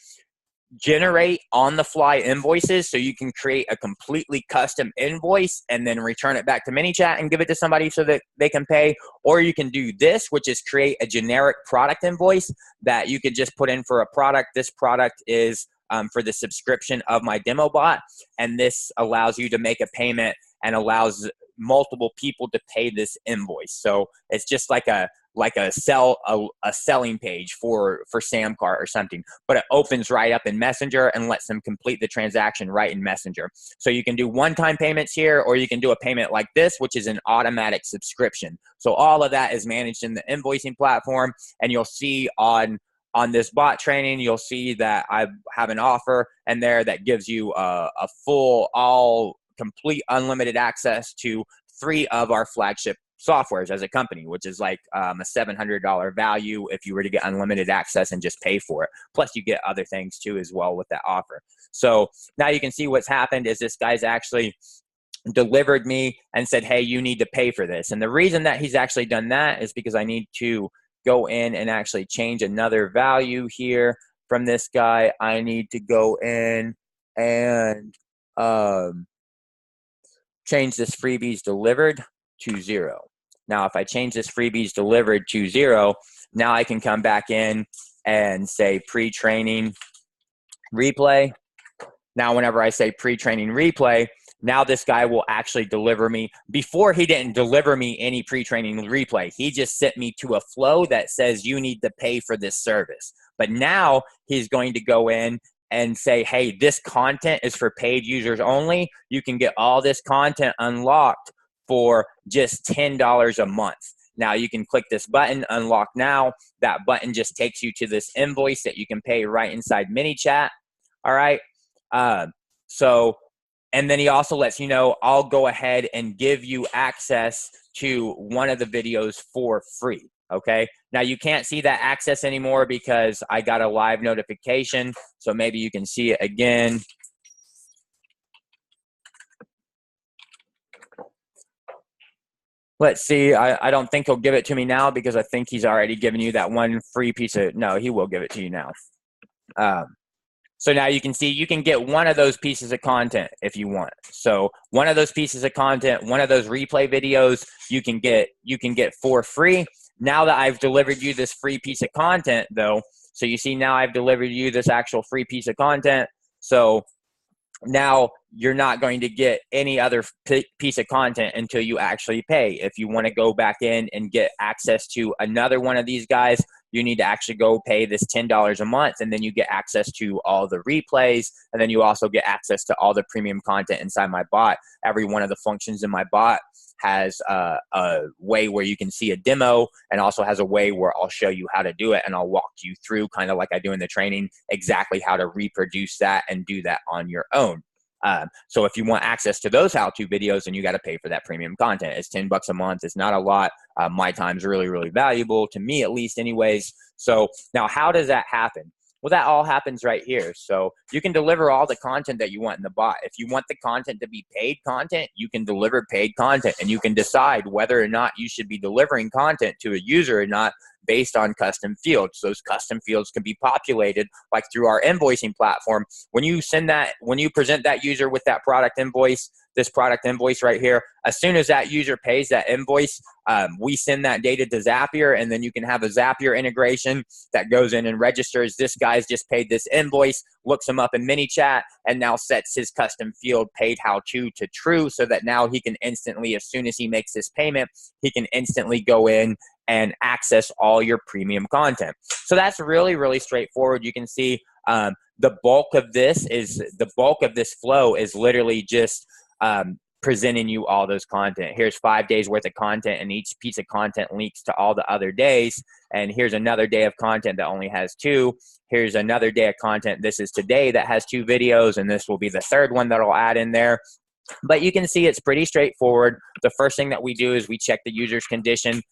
generate on-the-fly invoices, so you can create a completely custom invoice and then return it back to ManyChat and give it to somebody so that they can pay. Or you can do this, which is create a generic product invoice that you could just put in for a product. This product is for the subscription of my demo bot, and this allows you to make a payment and allows multiple people to pay this invoice. So it's just like a selling page for Samcart or something, but it opens right up in Messenger and lets them complete the transaction right in Messenger. So you can do one-time payments here, or you can do a payment like this, which is an automatic subscription. So all of that is managed in the invoicing platform, and you'll see on this bot training, you'll see that I have an offer in there that gives you a full, all complete unlimited access to 3 of our flagship softwares as a company, which is like a $700 value if you were to get unlimited access and just pay for it. Plus you get other things too as well with that offer. So now you can see what's happened is this guy's actually delivered me and said, hey, you need to pay for this. And the reason that he's actually done that is because I need to go in and actually change another value here from this guy. I need to go in and change this freebies delivered to 0. Now, if I change this freebies delivered to 0, now I can come back in and say pre-training replay. Now, whenever I say pre-training replay, now this guy will actually deliver me. Before, he didn't deliver me any pre-training replay. He just sent me to a flow that says you need to pay for this service. But now he's going to go in and say, hey, this content is for paid users only. You can get all this content unlocked for just $10 a month. Now you can click this button, unlock now. That button just takes you to this invoice that you can pay right inside ManyChat. All right. And then he also lets you know, I'll go ahead and give you access to one of the videos for free. Okay. Now you can't see that access anymore because I got a live notification. So maybe you can see it again. Let's see. I don't think he'll give it to me now because I think he's already given you that one free piece of, no, he will give it to you now. So now you can see you can get one of those pieces of content if you want. So one of those pieces of content, one of those replay videos, you can get for free. Now that I've delivered you this free piece of content though, so you see now I've delivered you this actual free piece of content. So now you're not going to get any other piece of content until you actually pay. If you want to go back in and get access to another one of these guys, you need to actually go pay this $10 a month, and then you get access to all the replays, and then you also get access to all the premium content inside my bot. Every one of the functions in my bot has a way where you can see a demo, and also has a way where I'll show you how to do it, and I'll walk you through, kind of like I do in the training, exactly how to reproduce that and do that on your own. So if you want access to those how-to videos, then you got to pay for that premium content. It's $10 a month. It's not a lot. My time's really, really valuable to me, at least anyways. So now how does that happen? Well, that all happens right here. So you can deliver all the content that you want in the bot. If you want the content to be paid content, you can deliver paid content, and you can decide whether or not you should be delivering content to a user or not based on custom fields. Those custom fields can be populated like through our invoicing platform. When you present that user with that product invoice, this product invoice right here, as soon as that user pays that invoice, we send that data to Zapier, and then you can have a Zapier integration that goes in and registers this guy's just paid this invoice, looks him up in ManyChat, and now sets his custom field paid how-to to true, so that now he can instantly, as soon as he makes this payment, he can instantly go in and access all your premium content. So that's really, really straightforward. You can see the bulk of this flow is literally just presenting you all those content. Here's 5 days worth of content, and each piece of content links to all the other days. And here's another day of content that only has 2. Here's another day of content. This is today that has 2 videos, and this will be the third one that I'll add in there. But you can see it's pretty straightforward. The first thing that we do is we check the user's condition.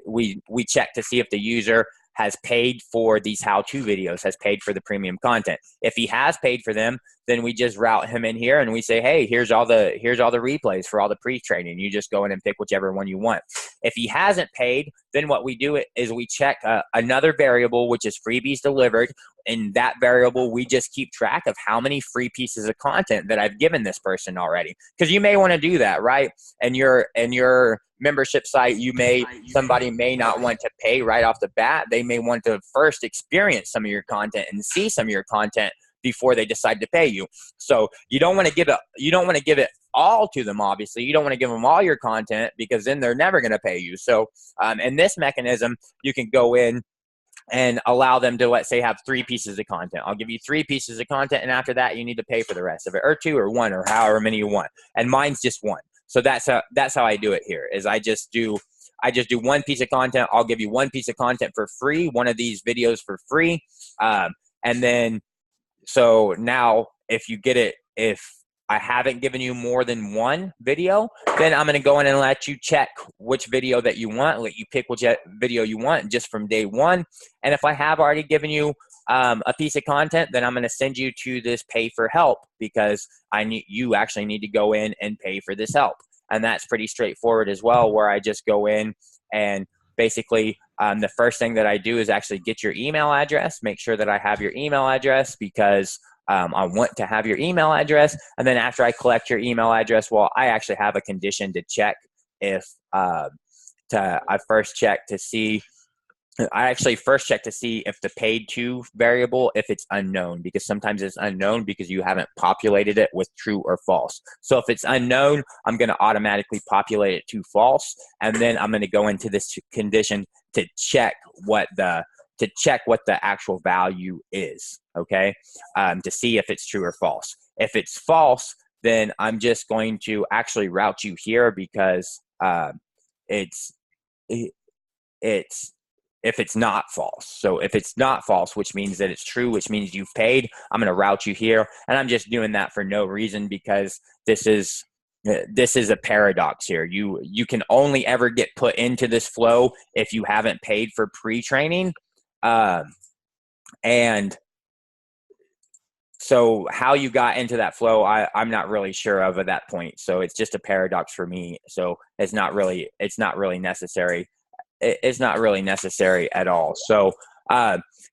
We check to see if the user has paid for these how-to videos, has paid for the premium content. If he has paid for them, then we just route him in here and we say, hey, here's all the replays for all the pre-training. You just go in and pick whichever one you want. If he hasn't paid, then what we do is we check another variable, which is freebies delivered. In that variable, we just keep track of how many free pieces of content that I've given this person already. Because you may want to do that, right? And your membership site, somebody may not want to pay right off the bat. They may want to first experience some of your content and see some of your content before they decide to pay you. So you don't want to give it all to them. Obviously, you don't want to give them all your content, because then they're never going to pay you. So in this mechanism, you can go in and allow them to, let's say, have 3 pieces of content. I'll give you 3 pieces of content, and after that, you need to pay for the rest of it, or 2 or 1 or however many you want. And mine's just 1. So that's how I do it here. Is I just do 1 piece of content. I'll give you 1 piece of content for free, one of these videos for free, and then so now if I haven't given you more than 1 video, then I'm going to go in and let you check which video that you want, let you pick which video you want just from day 1. And if I have already given you a piece of content, then I'm going to send you to this pay for help, because you actually need to go in and pay for this help. And that's pretty straightforward as well, where I just go in and basically the first thing that I do is actually get your email address, make sure that I have your email address, because I want to have your email address. And then after I collect your email address, well, I actually have a condition to check if I first check to see if the paid to variable, if it's unknown, because sometimes it's unknown because you haven't populated it with true or false. So if it's unknown, I'm going to automatically populate it to false. And then I'm going to go into this condition to check what the actual value is, okay, to see if it's true or false. If it's false, then I'm just going to actually route you here, because if it's not false. So if it's not false, which means that it's true, which means you've paid, I'm going to route you here. And I'm just doing that for no reason, because this is a paradox here. You can only ever get put into this flow if you haven't paid for pre-training. And so how you got into that flow, I'm not really sure of at that point. So it's just a paradox for me. So it's not really necessary. It's not really necessary at all. So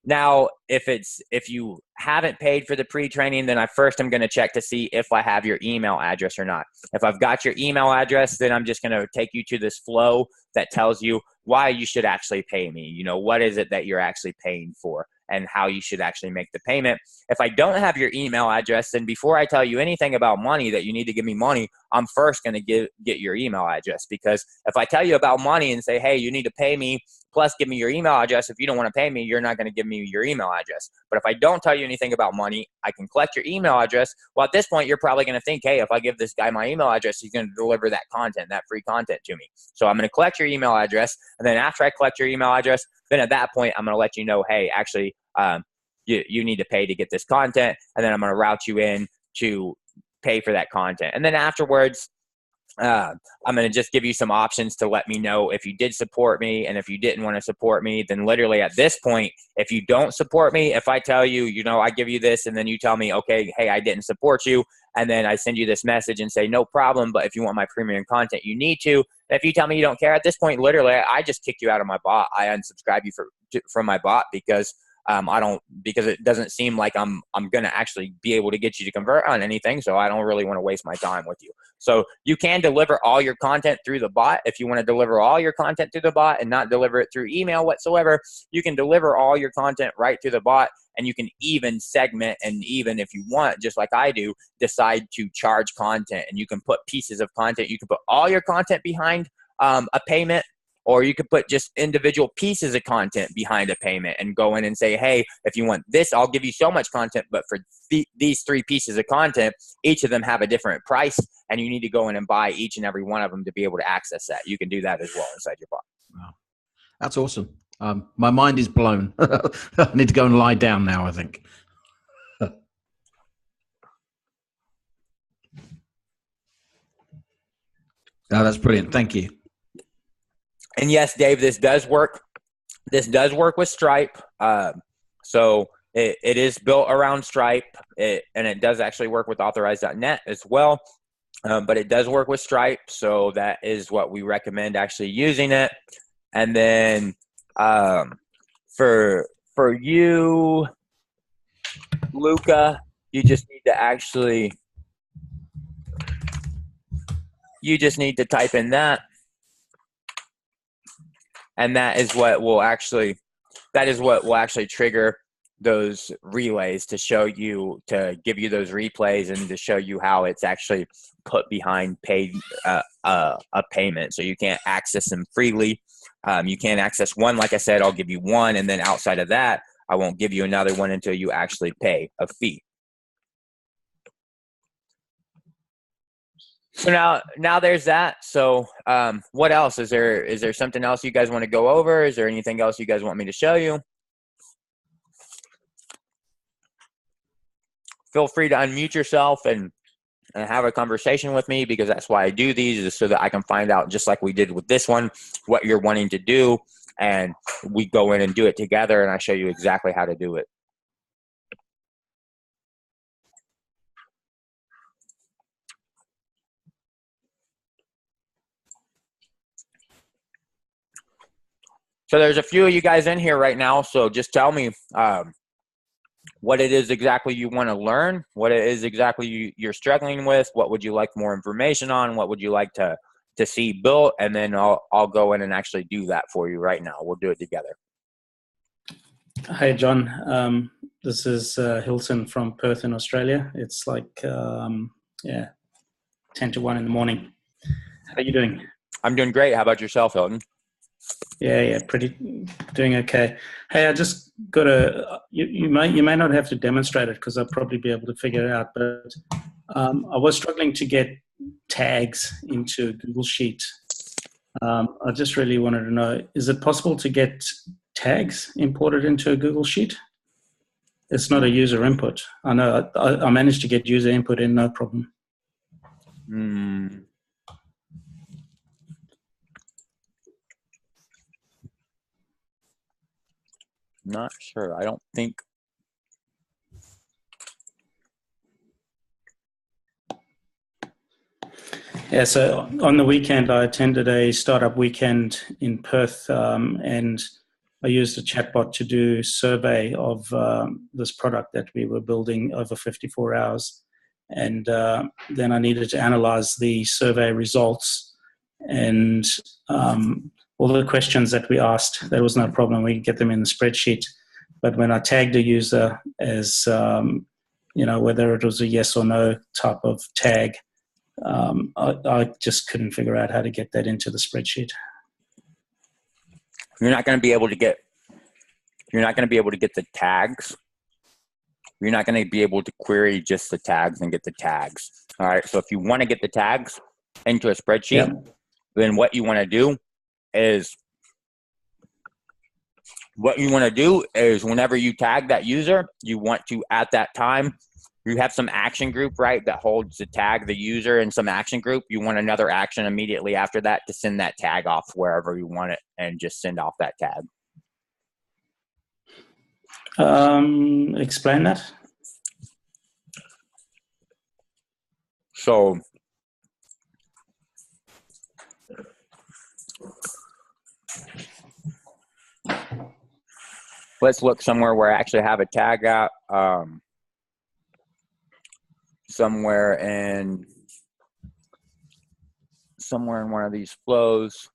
now if you haven't paid for the pre-training, then I'm going to check to see if I have your email address or not. If I've got your email address, then I'm just going to take you to this flow that tells you why you should actually pay me. What is it that you're actually paying for? and how you should actually make the payment. If I don't have your email address, then before I tell you anything about money, that you need to give me money, I'm first going to get your email address. Because if I tell you about money and say, hey, you need to pay me, plus give me your email address, if you don't want to pay me, you're not going to give me your email address. But if I don't tell you anything about money, I can collect your email address. Well, at this point, you're probably going to think, hey, if I give this guy my email address, he's going to deliver that content, that free content to me. So I'm going to collect your email address. And then after I collect your email address, then at that point, I'm going to let you know, hey, actually, you need to pay to get this content. And then I'm going to route you in to pay for that content. And then afterwards, I'm going to just give you some options to let me know if you did support me, and if you didn't want to support me. Then literally at this point, if you don't support me, if I tell you, I give you this and then you tell me, okay, hey, I didn't support you, and then I send you this message and say, no problem, but if you want my premium content, you need to. And if you tell me you don't care, at this point, literally, I just kick you out of my bot. I unsubscribe you from my bot because because it doesn't seem like I'm going to actually be able to get you to convert on anything. So I don't really want to waste my time with you. So you can deliver all your content through the bot. If you want to deliver all your content through the bot and not deliver it through email whatsoever, you can deliver all your content right to the bot, and you can even segment, and even if you want, just like I do, decide to charge content, and you can put pieces of content. You can put all your content behind a payment, or you could put just individual pieces of content behind a payment and go in and say, hey, if you want this, I'll give you so much content, but for these 3 pieces of content, each of them have a different price, and you need to go in and buy each and every one of them to be able to access that. You can do that as well inside your bot. Wow. That's awesome. My mind is blown. I need to go and lie down now, I think. No, that's brilliant. Thank you. And yes, Dave, this does work. This does work with Stripe. So it is built around Stripe, and it does actually work with Authorize.net as well. But it does work with Stripe, so that is what we recommend actually using it. And then for you, Luca, you just need to type in that. And that is what will actually trigger those relays to show you, to give you those replays and to show you how it's actually put behind a payment. So you can't access them freely. You can't access one. Like I said, I'll give you one, and then outside of that, I won't give you another one until you actually pay a fee. So now there's that. So what else? Is there something else you guys want to go over? Is there anything else you guys want me to show you? Feel free to unmute yourself and have a conversation with me, because that's why I do these, is so that I can find out, just like we did with this one, what you're wanting to do, and we go in and do it together, and I show you exactly how to do it. So there's a few of you guys in here right now, so just tell me what it is exactly you want to learn, what it is exactly you're struggling with, what would you like more information on, what would you like to see built, and then I'll go in and actually do that for you right now. We'll do it together. Hi, John. This is Hilton from Perth in Australia. It's like 10 to 1 in the morning. How are you doing? I'm doing great. How about yourself, Hilton? Yeah, doing okay. Hey, I just got you may not have to demonstrate it, because I'll probably be able to figure it out, but I was struggling to get tags into Google Sheet. I just really wanted to know, is it possible to get tags imported into a Google Sheet? It's not a user input. I know I managed to get user input in, no problem. Not sure. I don't think. Yeah, so on the weekend, I attended a startup weekend in Perth, and I used a chatbot to do a survey of this product that we were building over 54 hours. And then I needed to analyze the survey results, and all the questions that we asked, there was no problem. We could get them in the spreadsheet. but when I tagged a user as, whether it was a yes or no type of tag, I just couldn't figure out how to get that into the spreadsheet. You're not going to be able to get the tags. You're not going to be able to query just the tags and get the tags. All right. So if you want to get the tags into a spreadsheet, then what you want to do is whenever you tag that user, you want to, at that time, you have some action group, right, that holds the tag, the user, and some action group. You want another action immediately after that to send that tag off wherever you want it and just send off that tag. Explain that. So let's look somewhere where I actually have a tag out. Somewhere in one of these flows,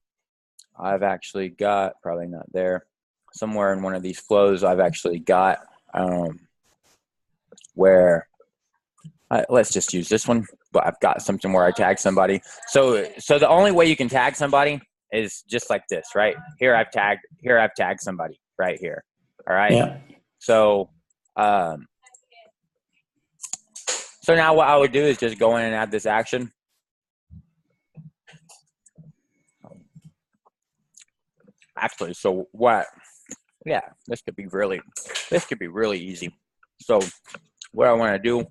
I've actually got, probably not there, somewhere in one of these flows, I've actually got where, let's just use this one, but I've got something where I tag somebody. So the only way you can tag somebody is just like this, right? Here I've tagged somebody right here. All right. Yeah. So, so now what I would do is just go in and add this action. Actually, so what? Yeah, this could be really easy. So what I want to do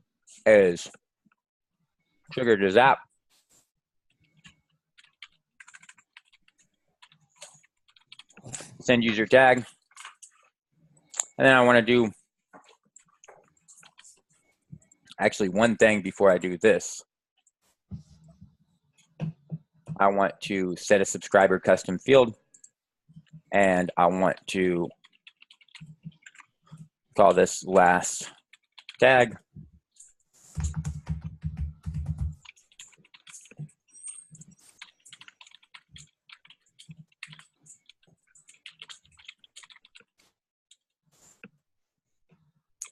is trigger the zap. Send user tag. And then I want to do actually one thing before I do this. I want to set a subscriber custom field, and I want to call this last tag.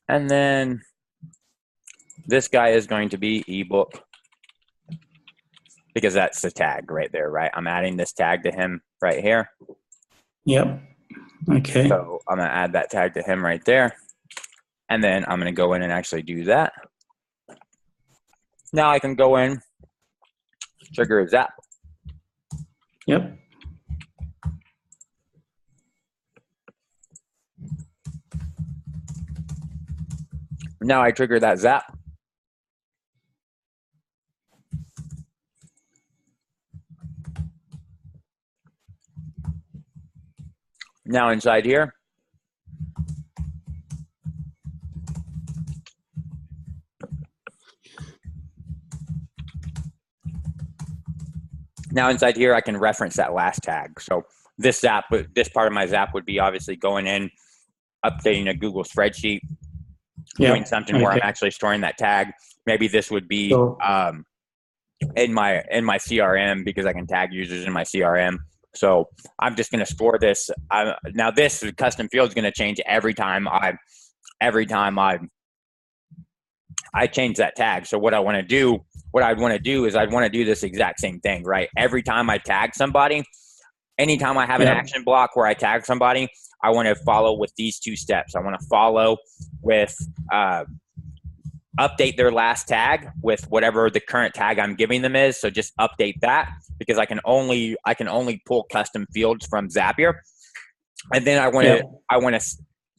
And then this guy is going to be ebook, because that's the tag right there, right? I'm adding this tag to him right here. Yep. Okay. So I'm going to add that tag to him right there. And then I'm going to go in and actually do that. Now I can go in, trigger a zap. Yep. Now I trigger that zap. Now inside here, I can reference that last tag. So this part of my zap would be obviously going in, updating a Google spreadsheet, doing something where I'm actually storing that tag. Maybe this would be in my CRM, because I can tag users in my CRM. So I'm just going to store this. Now this custom field is going to change every time I change that tag. So what I'd want to do is I'd want to do this exact same thing, right? Every time I tag somebody, anytime I have an action block where I tag somebody, I want to follow with these two steps. I want to follow with update their last tag with whatever the current tag I'm giving them is. So just update that, because I can only pull custom fields from Zapier. And then I want to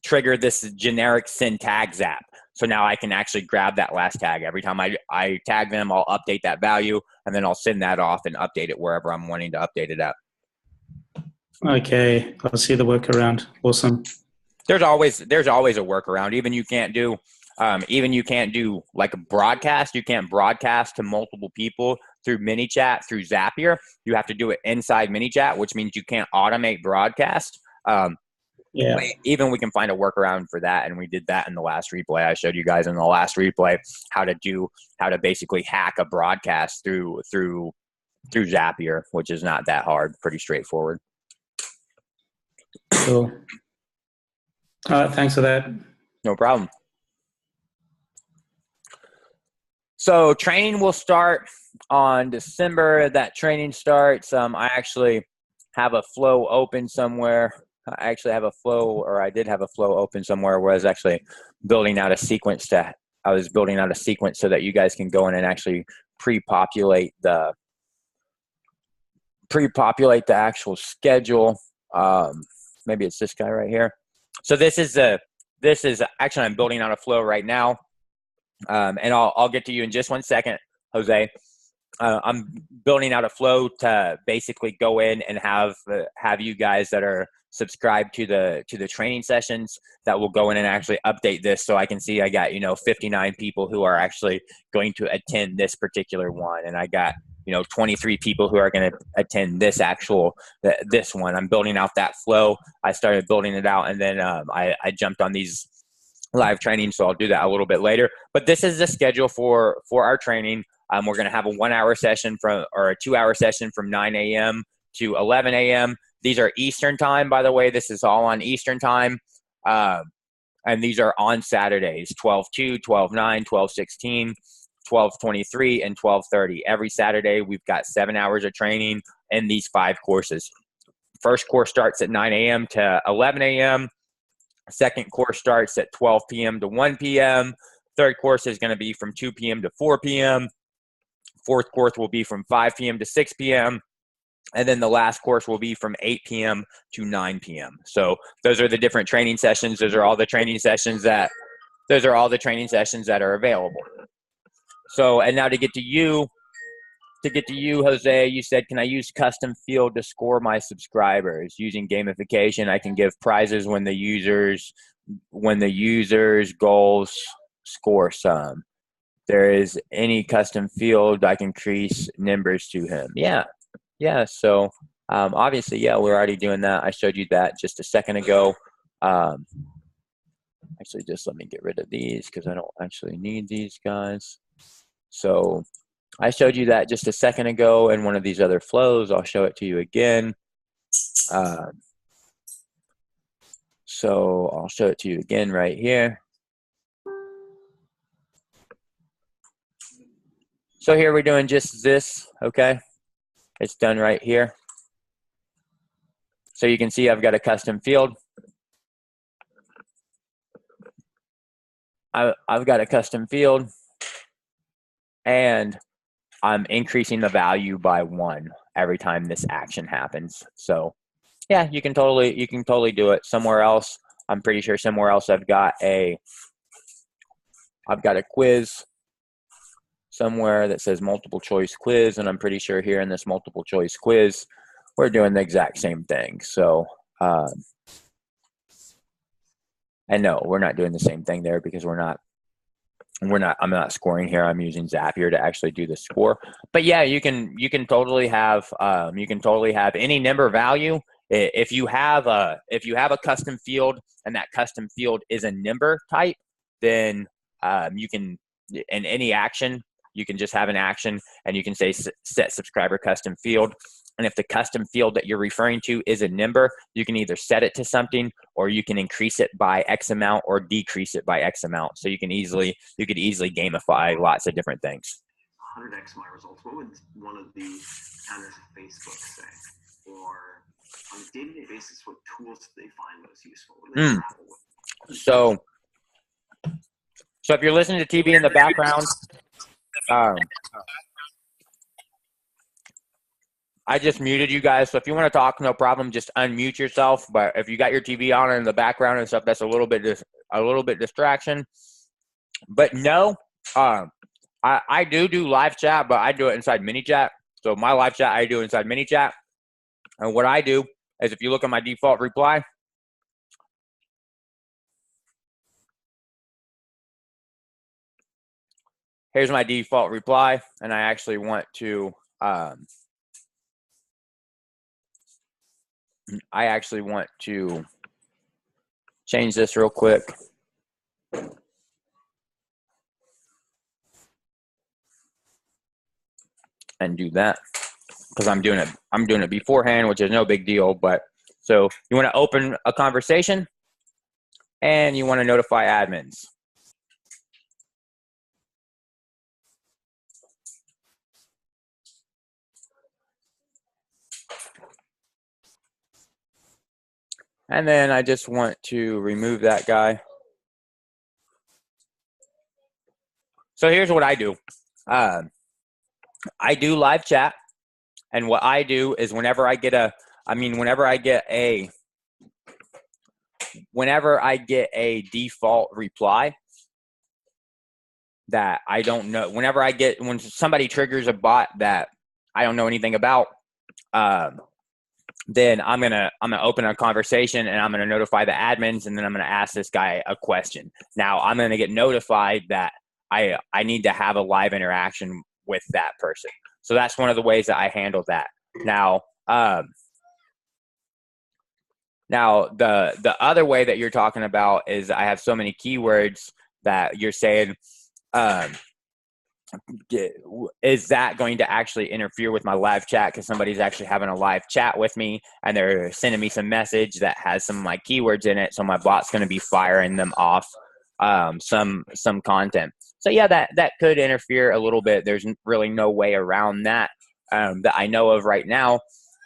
trigger this generic send tag zap. So now I can actually grab that last tag. Every time I tag them, I'll update that value, and then I'll send that off and update it wherever I'm wanting to update it at. Okay, I see the workaround. Awesome. There's always a workaround. Even you can't do like a broadcast. You can't broadcast to multiple people through ManyChat, through Zapier. You have to do it inside ManyChat, which means you can't automate broadcast. Even we can find a workaround for that, and we did that in the last replay. I showed you guys in the last replay how to basically hack a broadcast through Zapier, which is not that hard, pretty straightforward. Cool. Thanks for that. No problem. So training will start on December. That training starts. I actually have a flow open somewhere. I did have a flow open somewhere where I was actually building out a sequence so that you guys can go in and actually pre-populate the actual schedule. Maybe it's this guy right here. So this is actually, I'm building out a flow right now. And I'll get to you in just 1 second, Jose. I'm building out a flow to basically go in and have you guys that are subscribed to the training sessions that will go in and actually update this, so I can see I got 59 people who are actually going to attend this particular one, and I got 23 people who are going to attend this one. I'm building out that flow. I started building it out, and then I jumped on these live training, so I'll do that a little bit later. But this is the schedule for our training. We're going to have a 1 hour session or a 2 hour session from 9 a.m. to 11 a.m. These are Eastern time, by the way. This is all on Eastern time. And these are on Saturdays, 12/2, 12/9, 12/16, 12/23, and 12/30. Every Saturday, we've got 7 hours of training in these 5 courses. First course starts at 9 a.m. to 11 a.m. Second course starts at 12 p.m. to 1 p.m. Third course is going to be from 2 p.m. to 4 p.m. Fourth course will be from 5 p.m. to 6 p.m. And then the last course will be from 8 p.m. to 9 p.m. So those are the different training sessions. Those are all the training sessions that are available. So, and now to get to you, Jose, you said, can I use custom field to score my subscribers? Using gamification, I can give prizes when the user's goals score some. There is any custom field I can increase numbers to him. Yeah. So obviously, yeah, we're already doing that. I showed you that just a second ago. Actually, just let me get rid of these because I don't actually need these guys. So I showed you that just a second ago in one of these other flows. I'll show it to you again. So I'll show it to you again right here. So here we're doing just this, okay? It's done right here. So you can see I've got a custom field. I've got a custom field, and I'm increasing the value by 1 every time this action happens. So yeah, you can totally do it. Somewhere else, I'm pretty sure somewhere else I've got a quiz somewhere that says multiple choice quiz, and I'm pretty sure here in this multiple choice quiz, we're doing the exact same thing. So, and no, we're not doing the same thing there because I'm not scoring here. I'm using Zapier to actually do the score. But yeah, you can totally have any number value. If you have a custom field and that custom field is a number type, then you can, in any action, you can just have an action and you can say set subscriber custom field. And if the custom field that you're referring to is a number, you can either set it to something, or you can increase it by X amount or decrease it by X amount. So you could easily gamify lots of different things. 100x my results. What would one of the founders of Facebook say? Or on a day-to-day basis, what tools do they find most useful? What do they travel with? So if you're listening to TV in the background, I just muted you guys. So if you want to talk, no problem. Just unmute yourself. But if you got your TV on in the background and stuff, that's a little bit distraction. But no, I do live chat, but I do it inside ManyChat. So my live chat, I do inside ManyChat. And what I do is, if you look at my default reply, here's my default reply, and I actually want to change this real quick. And do that because I'm doing it beforehand, which is no big deal. But so you want to open a conversation, and you want to notify admins. And then I just want to remove that guy. So here's what I do. I do live chat, and what I do is whenever I get a default reply that I don't know, when somebody triggers a bot that I don't know anything about, then I'm gonna open a conversation and I'm gonna notify the admins, and then I'm gonna ask this guy a question. Now I'm gonna get notified that I need to have a live interaction with that person. So that's one of the ways that I handle that. Now, the other way that you're talking about is I have so many keywords that you're saying, is that going to actually interfere with my live chat? Because somebody's actually having a live chat with me and they're sending me some message that has some of my keywords in it. So my bot's going to be firing them off some content. So yeah, that could interfere a little bit. There's really no way around that that I know of right now.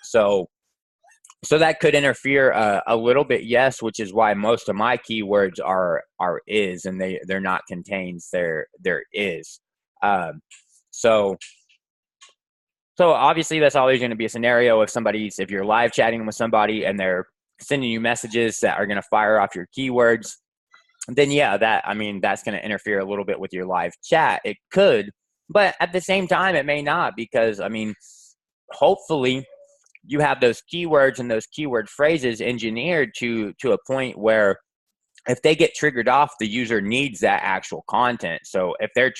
So that could interfere a little bit, yes, which is why most of my keywords are is, and they're not contains. They're is. So obviously that's always going to be a scenario if you're live chatting with somebody and they're sending you messages that are going to fire off your keywords, then yeah, that's going to interfere a little bit with your live chat. It could, but at the same time, it may not, because hopefully you have those keywords and those keyword phrases engineered to a point where if they get triggered off, the user needs that actual content. So if you're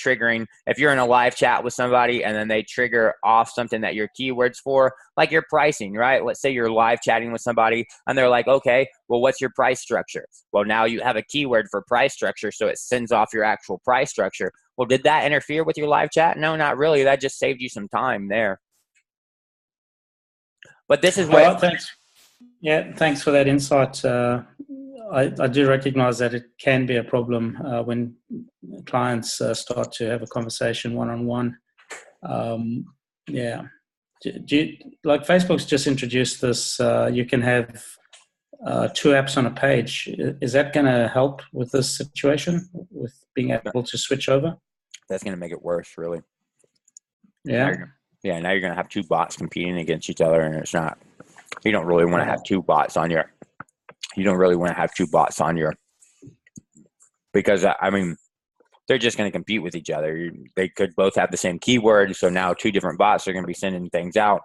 in a live chat with somebody and then they trigger off something that your keywords for, like your pricing, right? Let's say you're live chatting with somebody and they're like, okay, well, what's your price structure? Well, now you have a keyword for price structure, so it sends off your actual price structure. Well, did that interfere with your live chat? No, not really. That just saved you some time there. But this is Well, thanks. Yeah, thanks for that insight. I do recognize that it can be a problem when clients start to have a conversation one-on-one. Yeah. Like Facebook's just introduced this, you can have 2 apps on a page. Is that going to help with this situation, with being able to switch over? That's going to make it worse, really. Yeah. Now you're going to have 2 bots competing against each other, and it's not. You don't really want to have 2 bots on your. You don't really want to have 2 bots on your. Because they're just going to compete with each other. They could both have the same keyword, so now 2 different bots are going to be sending things out.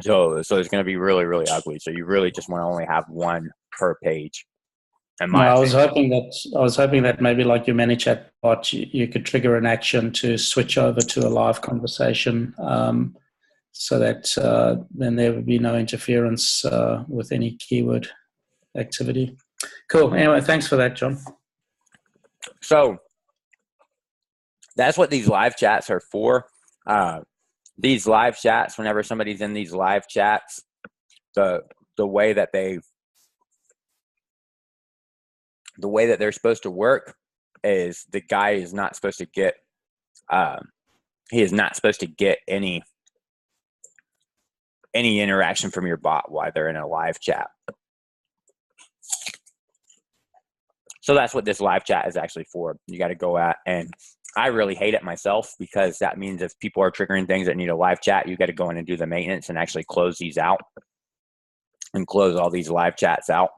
So it's going to be really, really ugly. So you really just want to only have 1 per page. I was hoping that maybe like your ManyChat bot, you could trigger an action to switch over to a live conversation, so that then there would be no interference with any keyword activity. Cool. Anyway, thanks for that, John. So that's what these live chats are for. These live chats, whenever somebody's in these live chats, the way that they're supposed to work is the guy is not supposed to get any interaction from your bot while they're in a live chat. So that's what this live chat is actually for. You got to go at, and I really hate it myself, because that means if people are triggering things that need a live chat, you got to go in and do the maintenance and actually close these out and close all these live chats out.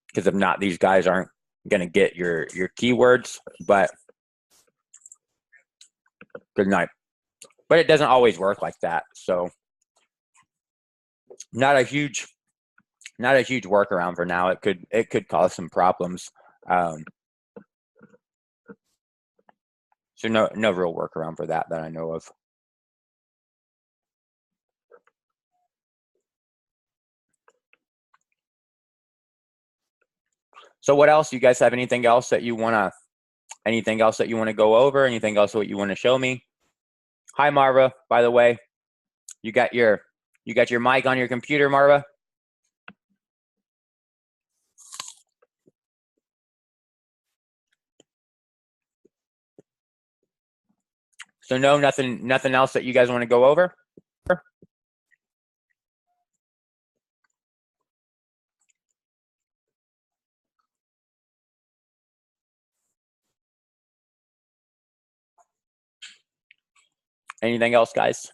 Because if not, these guys aren't going to get your keywords. But good night. But it doesn't always work like that. So not a huge workaround for now. It could cause some problems. So no real workaround for that I know of. So what else? You guys have anything else that you wanna go over? Anything else that you want to show me? Hi, Marva. By the way, you got your mic on your computer, Marva? So no, nothing else that you guys want to go over? Anything else, guys?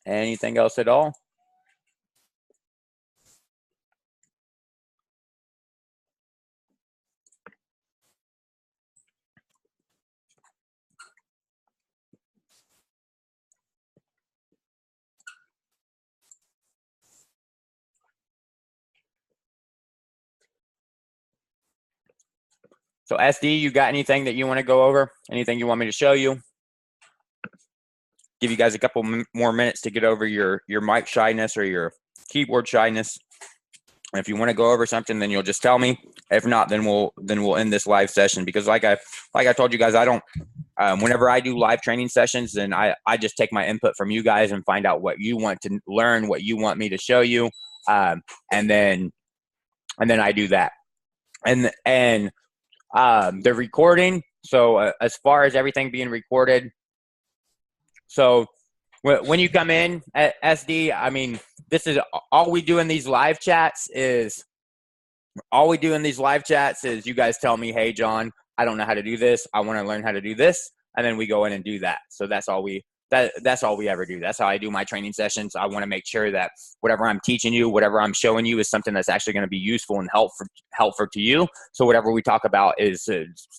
Anything else at all? So SD, you got anything that you want to go over? Anything you want me to show you? Give you guys a couple more minutes to get over your mic shyness or your keyboard shyness. And if you want to go over something, then you'll just tell me. If not, then we'll end this live session, because like I told you guys, I don't. Whenever I do live training sessions, then I just take my input from you guys and find out what you want to learn, what you want me to show you, and then I do that. And the recording. So as far as everything being recorded, so when you come in at SD, I mean, this is all we do in these live chats is you guys tell me, hey, John, I don't know how to do this. I want to learn how to do this. And then we go in and do that. So that's all we ever do. That's how I do my training sessions. I want to make sure that whatever I'm teaching you, whatever I'm showing you is something that's actually going to be useful and helpful to you. So whatever we talk about is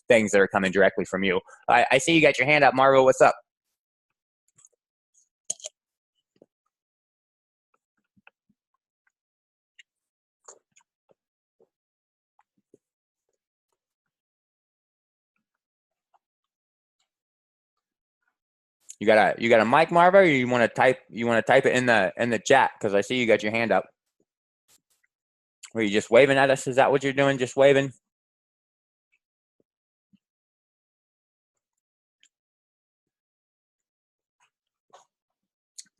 things that are coming directly from you. I see you got your hand up, Marvo. What's up? You got a mic, Marvo, or you want to type it in the chat, because I see you got your hand up. Are you just waving at us? Is that what you're doing? Just waving?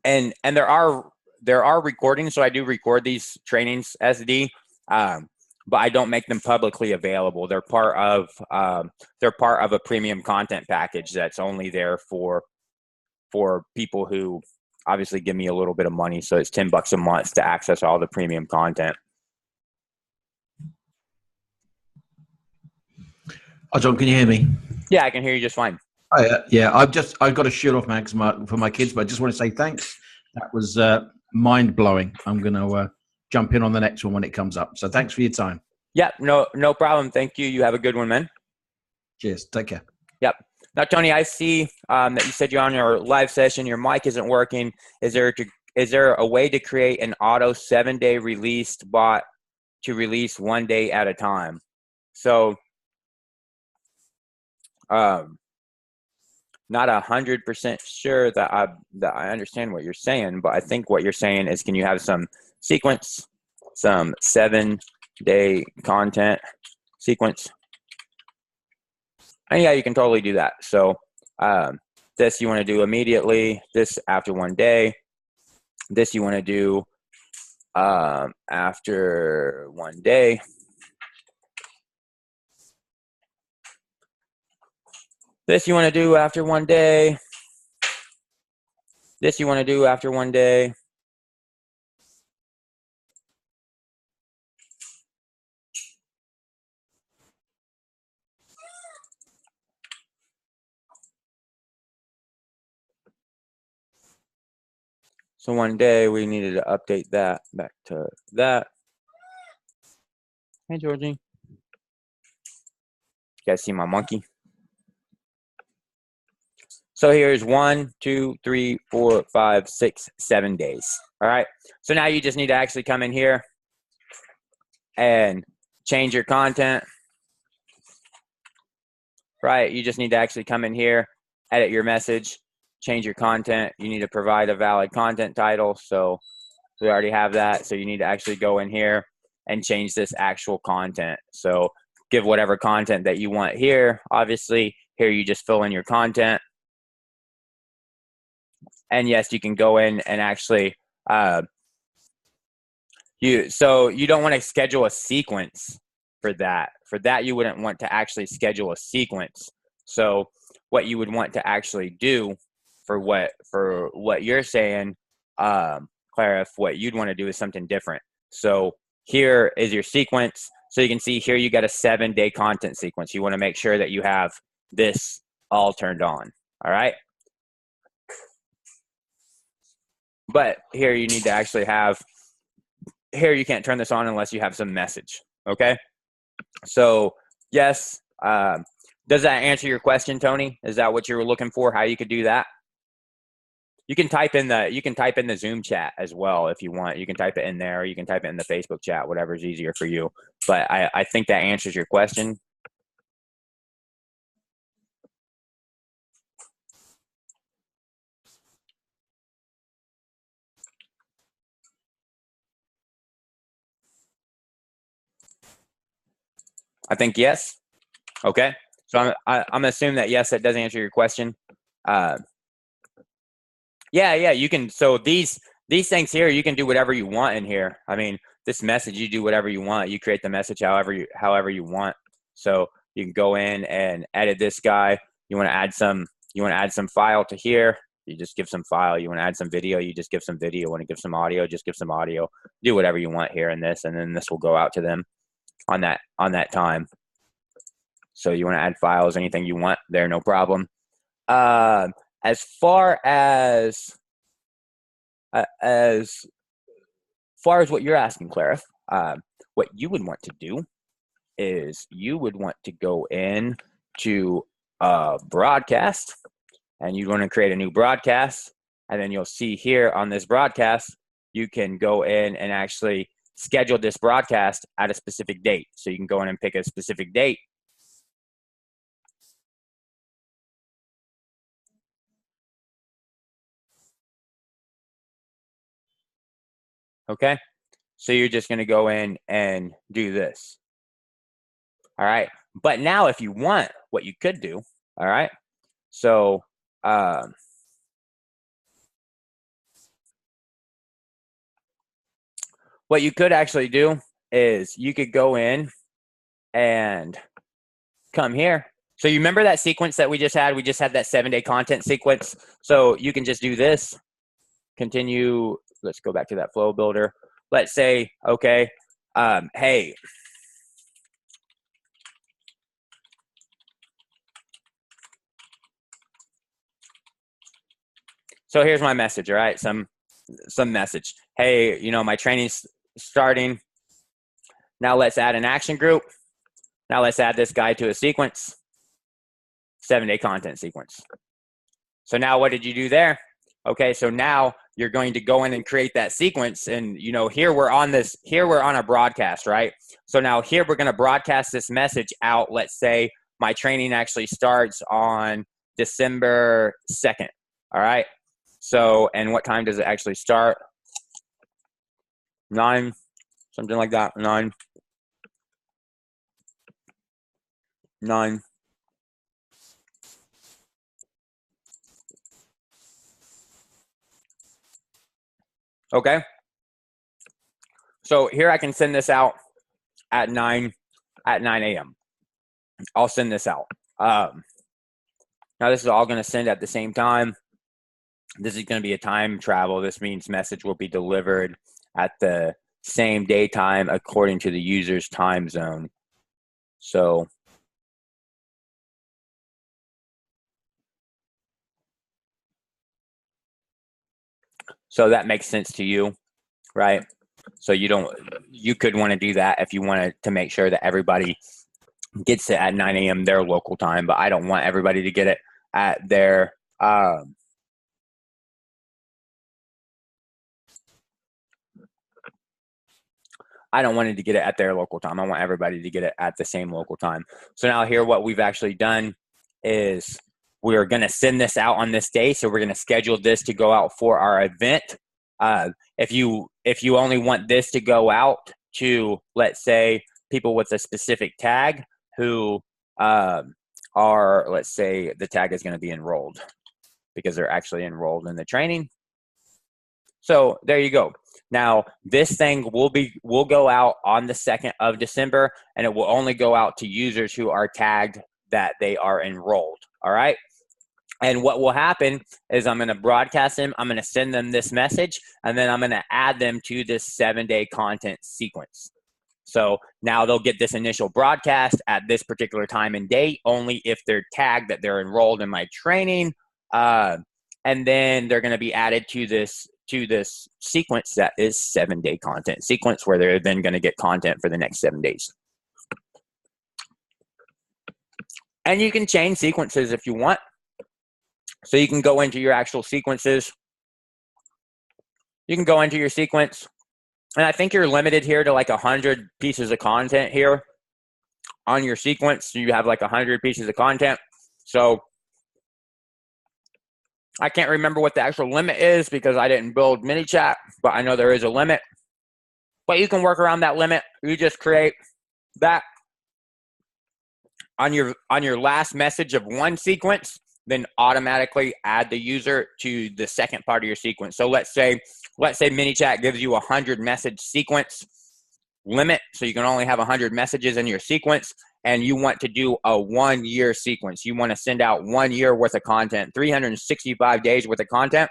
And there are recordings, so I do record these trainings, SD, but I don't make them publicly available. They're part of a premium content package that's only there for people who obviously give me a little bit of money. So it's $10 a month to access all the premium content. Oh, John, can you hear me? Yeah, I can hear you just fine. Yeah, I've got to shoot off, Max, for my kids, but I just want to say thanks. That was mind blowing. I'm going to jump in on the next one when it comes up. So thanks for your time. Yeah, no problem. Thank you. You have a good one, man. Cheers. Take care. Yep. Now, Tony, I see that you said you're on your live session. Your mic isn't working. Is there a way to create an auto 7-day released bot to release 1 day at a time? So, not 100% sure that I understand what you're saying, but I think what you're saying is, can you have some sequence, some 7-day content sequence? And yeah, you can totally do that. So this you want to do immediately, this after 1 day, this you want to do after 1 day. This you want to do after 1 day. This you want to do after 1 day. So 1 day we needed to update that back to that. Hey, Georgie. You guys see my monkey? So here's 1, 2, 3, 4, 5, 6, 7 days. All right. So now you just need to actually come in here and change your content. Right. You just need to actually come in here, edit your message, change your content. You need to provide a valid content title. So we already have that. So you need to actually go in here and change this actual content. So give whatever content that you want here. Obviously, here you just fill in your content. And yes, you can go in and actually, so you don't want to schedule a sequence for that. For that, you wouldn't want to actually schedule a sequence. So what you would want to actually do for what you're saying, Clara, if what you'd want to do is something different. So here is your sequence. So you can see here you got a 7-day content sequence. You want to make sure that you have this all turned on. All right. But here you need to actually have, here you can't turn this on unless you have some message. Okay. So yes. Does that answer your question, Tony? Is that what you were looking for? How you could do that? You can type in the Zoom chat as well if you want. You can type it in there, or you can type it in the Facebook chat, whatever's easier for you. But I think that answers your question. I think yes. Okay. So I'm assuming that yes, that does answer your question. Yeah, you can. So these things here, you can do whatever you want in here. I mean, this message, you do whatever you want. You create the message however you want. So you can go in and edit this guy. You want to add some file to here. You just give some file. You want to add some video. You just give some video. You want to give some audio. Just give some audio. Do whatever you want here in this, and then this will go out to them on that time. So you want to add files, anything you want there, no problem. As far as what you're asking, Clara, what you would want to do is you would want to go in to broadcast, and you'd want to create a new broadcast, and then you'll see here on this broadcast, you can go in and actually schedule this broadcast at a specific date. So you can go in and pick a specific date. Okay, so you're just going to go in and do this. All right, but now if you want, what you could do, all right, so what you could actually do is you could go in and come here. So you remember that sequence that we just had? We just had that 7-day content sequence. So you can just do this, continue. Let's go back to that flow builder. Let's say, okay, hey, so here's my message, all right? Some message. Hey, you know, my training's starting. Now let's add an action group. Now let's add this guy to a sequence. 7-day content sequence. So now what did you do there? Okay, so now you're going to go in and create that sequence, and you know, here we're on a broadcast, right? So now here we're going to broadcast this message out. Let's say my training actually starts on December 2nd. All right. So, and what time does it actually start? 9, something like that. 9. Okay. So here I can send this out at 9 a.m. I'll send this out. Now this is all going to send at the same time. This is going to be a time travel. This means message will be delivered at the same daytime according to the user's time zone. So that makes sense to you, right? So you could want to do that if you wanted to make sure that everybody gets it at 9 a.m. their local time, but I don't want everybody to get it at their I don't want it to get it at their local time. I want everybody to get it at the same local time. So now here what we've actually done is we're going to send this out on this day. So we're going to schedule this to go out for our event. If you only want this to go out to, let's say, people with a specific tag who are, let's say the tag is going to be enrolled. because they're actually enrolled in the training. So there you go. Now this thing will go out on the 2nd of December, and it will only go out to users who are tagged that they are enrolled. All right. And what will happen is I'm going to broadcast them. I'm going to send them this message, and then I'm going to add them to this 7-day content sequence. So now they'll get this initial broadcast at this particular time and date, only if they're tagged that they're enrolled in my training. And then they're going to be added to this sequence that is 7-day content sequence, where they're then going to get content for the next 7 days. And you can change sequences if you want. So you can go into your actual sequences. You can go into your sequence. And I think you're limited here to like 100 pieces of content here on your sequence. So you have like 100 pieces of content. So I can't remember what the actual limit is because I didn't build ManyChat, but I know there is a limit. But you can work around that limit. You just create that on your last message of one sequence, then automatically add the user to the second part of your sequence. So let's say ManyChat gives you 100 message sequence limit, so you can only have 100 messages in your sequence, and you want to do a 1-year sequence. You want to send out 1 year worth of content, 365 days worth of content.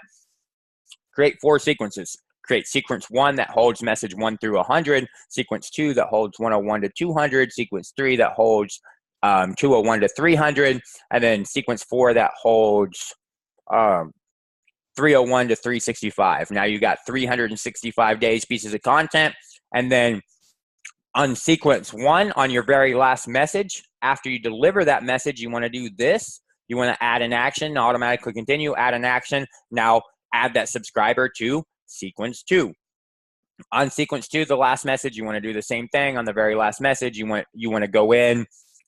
Create 4 sequences. Create sequence 1 that holds message 1 through 100, sequence 2 that holds 101 to 200, sequence 3 that holds 201 to 300, and then sequence 4 that holds 301 to 365. Now you got 365 days pieces of content. And then on sequence 1, on your very last message, after you deliver that message, you want to do this. You want to add an action, automatically continue, add an action. Now add that subscriber to sequence 2. On sequence 2, the last message, you want to do the same thing. On the very last message, you want to go in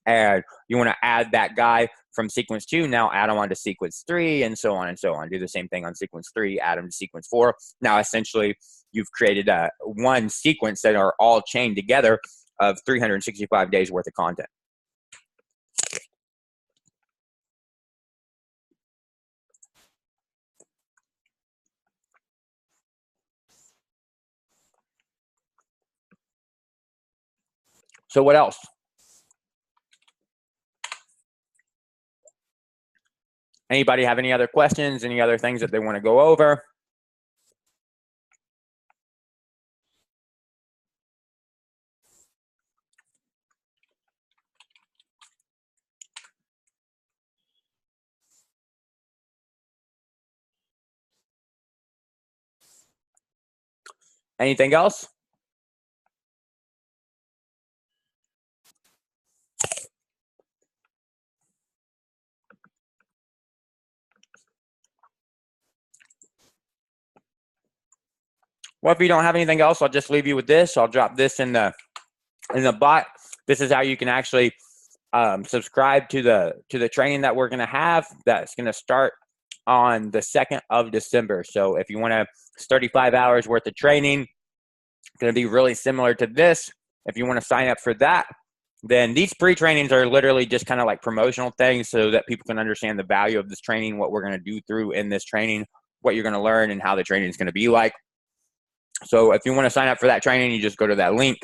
and you want to add that guy from sequence 2, now add them on to sequence 3, and so on and so on. Do the same thing on sequence 3, add them to sequence 4. Now, essentially, you've created one sequence that are all chained together of 365 days worth of content. So what else? Anybody have any other questions, any other things that they want to go over? Anything else? Well, if you don't have anything else, I'll just leave you with this. I'll drop this in the bot. This is how you can actually subscribe to the training that we're going to have. That's going to start on the 2nd of December. So if you want to, it's 35 hours worth of training. It's going to be really similar to this. If you want to sign up for that, then these pre-trainings are literally just kind of like promotional things so that people can understand the value of this training, what we're going to do through in this training, what you're going to learn, and how the training is going to be like. So if you want to sign up for that training, you just go to that link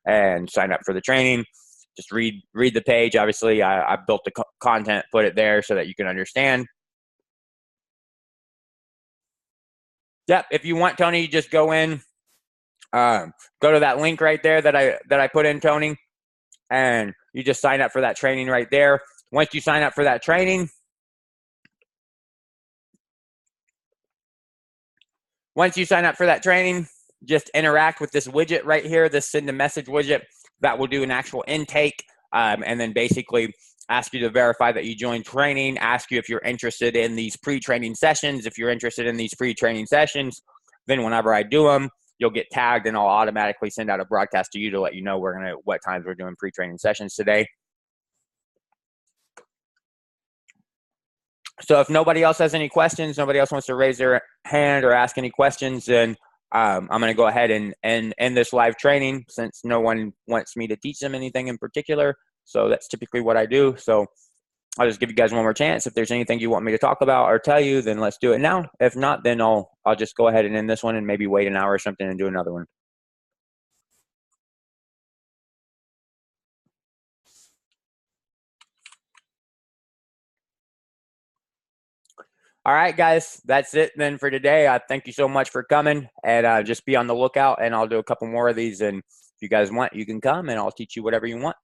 and sign up for the training. Just read the page. Obviously, I built the content, put it there so that you can understand. Yep. If you want, Tony, you just go in, go to that link right there that I put in, Tony, and you just sign up for that training right there. Once you sign up for that training, just interact with this widget right here, this send a message widget that will do an actual intake, and then basically ask you to verify that you joined training, ask you if you're interested in these pre-training sessions. If you're interested in these pre-training sessions, then whenever I do them, you'll get tagged and I'll automatically send out a broadcast to you to let you know what times we're doing pre-training sessions today. So if nobody else has any questions, nobody else wants to raise their hand or ask any questions, then I'm going to go ahead and end this live training since no one wants me to teach them anything in particular. So that's typically what I do. So I'll just give you guys one more chance. If there's anything you want me to talk about or tell you, then let's do it now. If not, then I'll just go ahead and end this one and maybe wait an hour or something and do another one. All right, guys, that's it then for today. I thank you so much for coming, and just be on the lookout, and I'll do a couple more of these. And if you guys want, you can come, and I'll teach you whatever you want.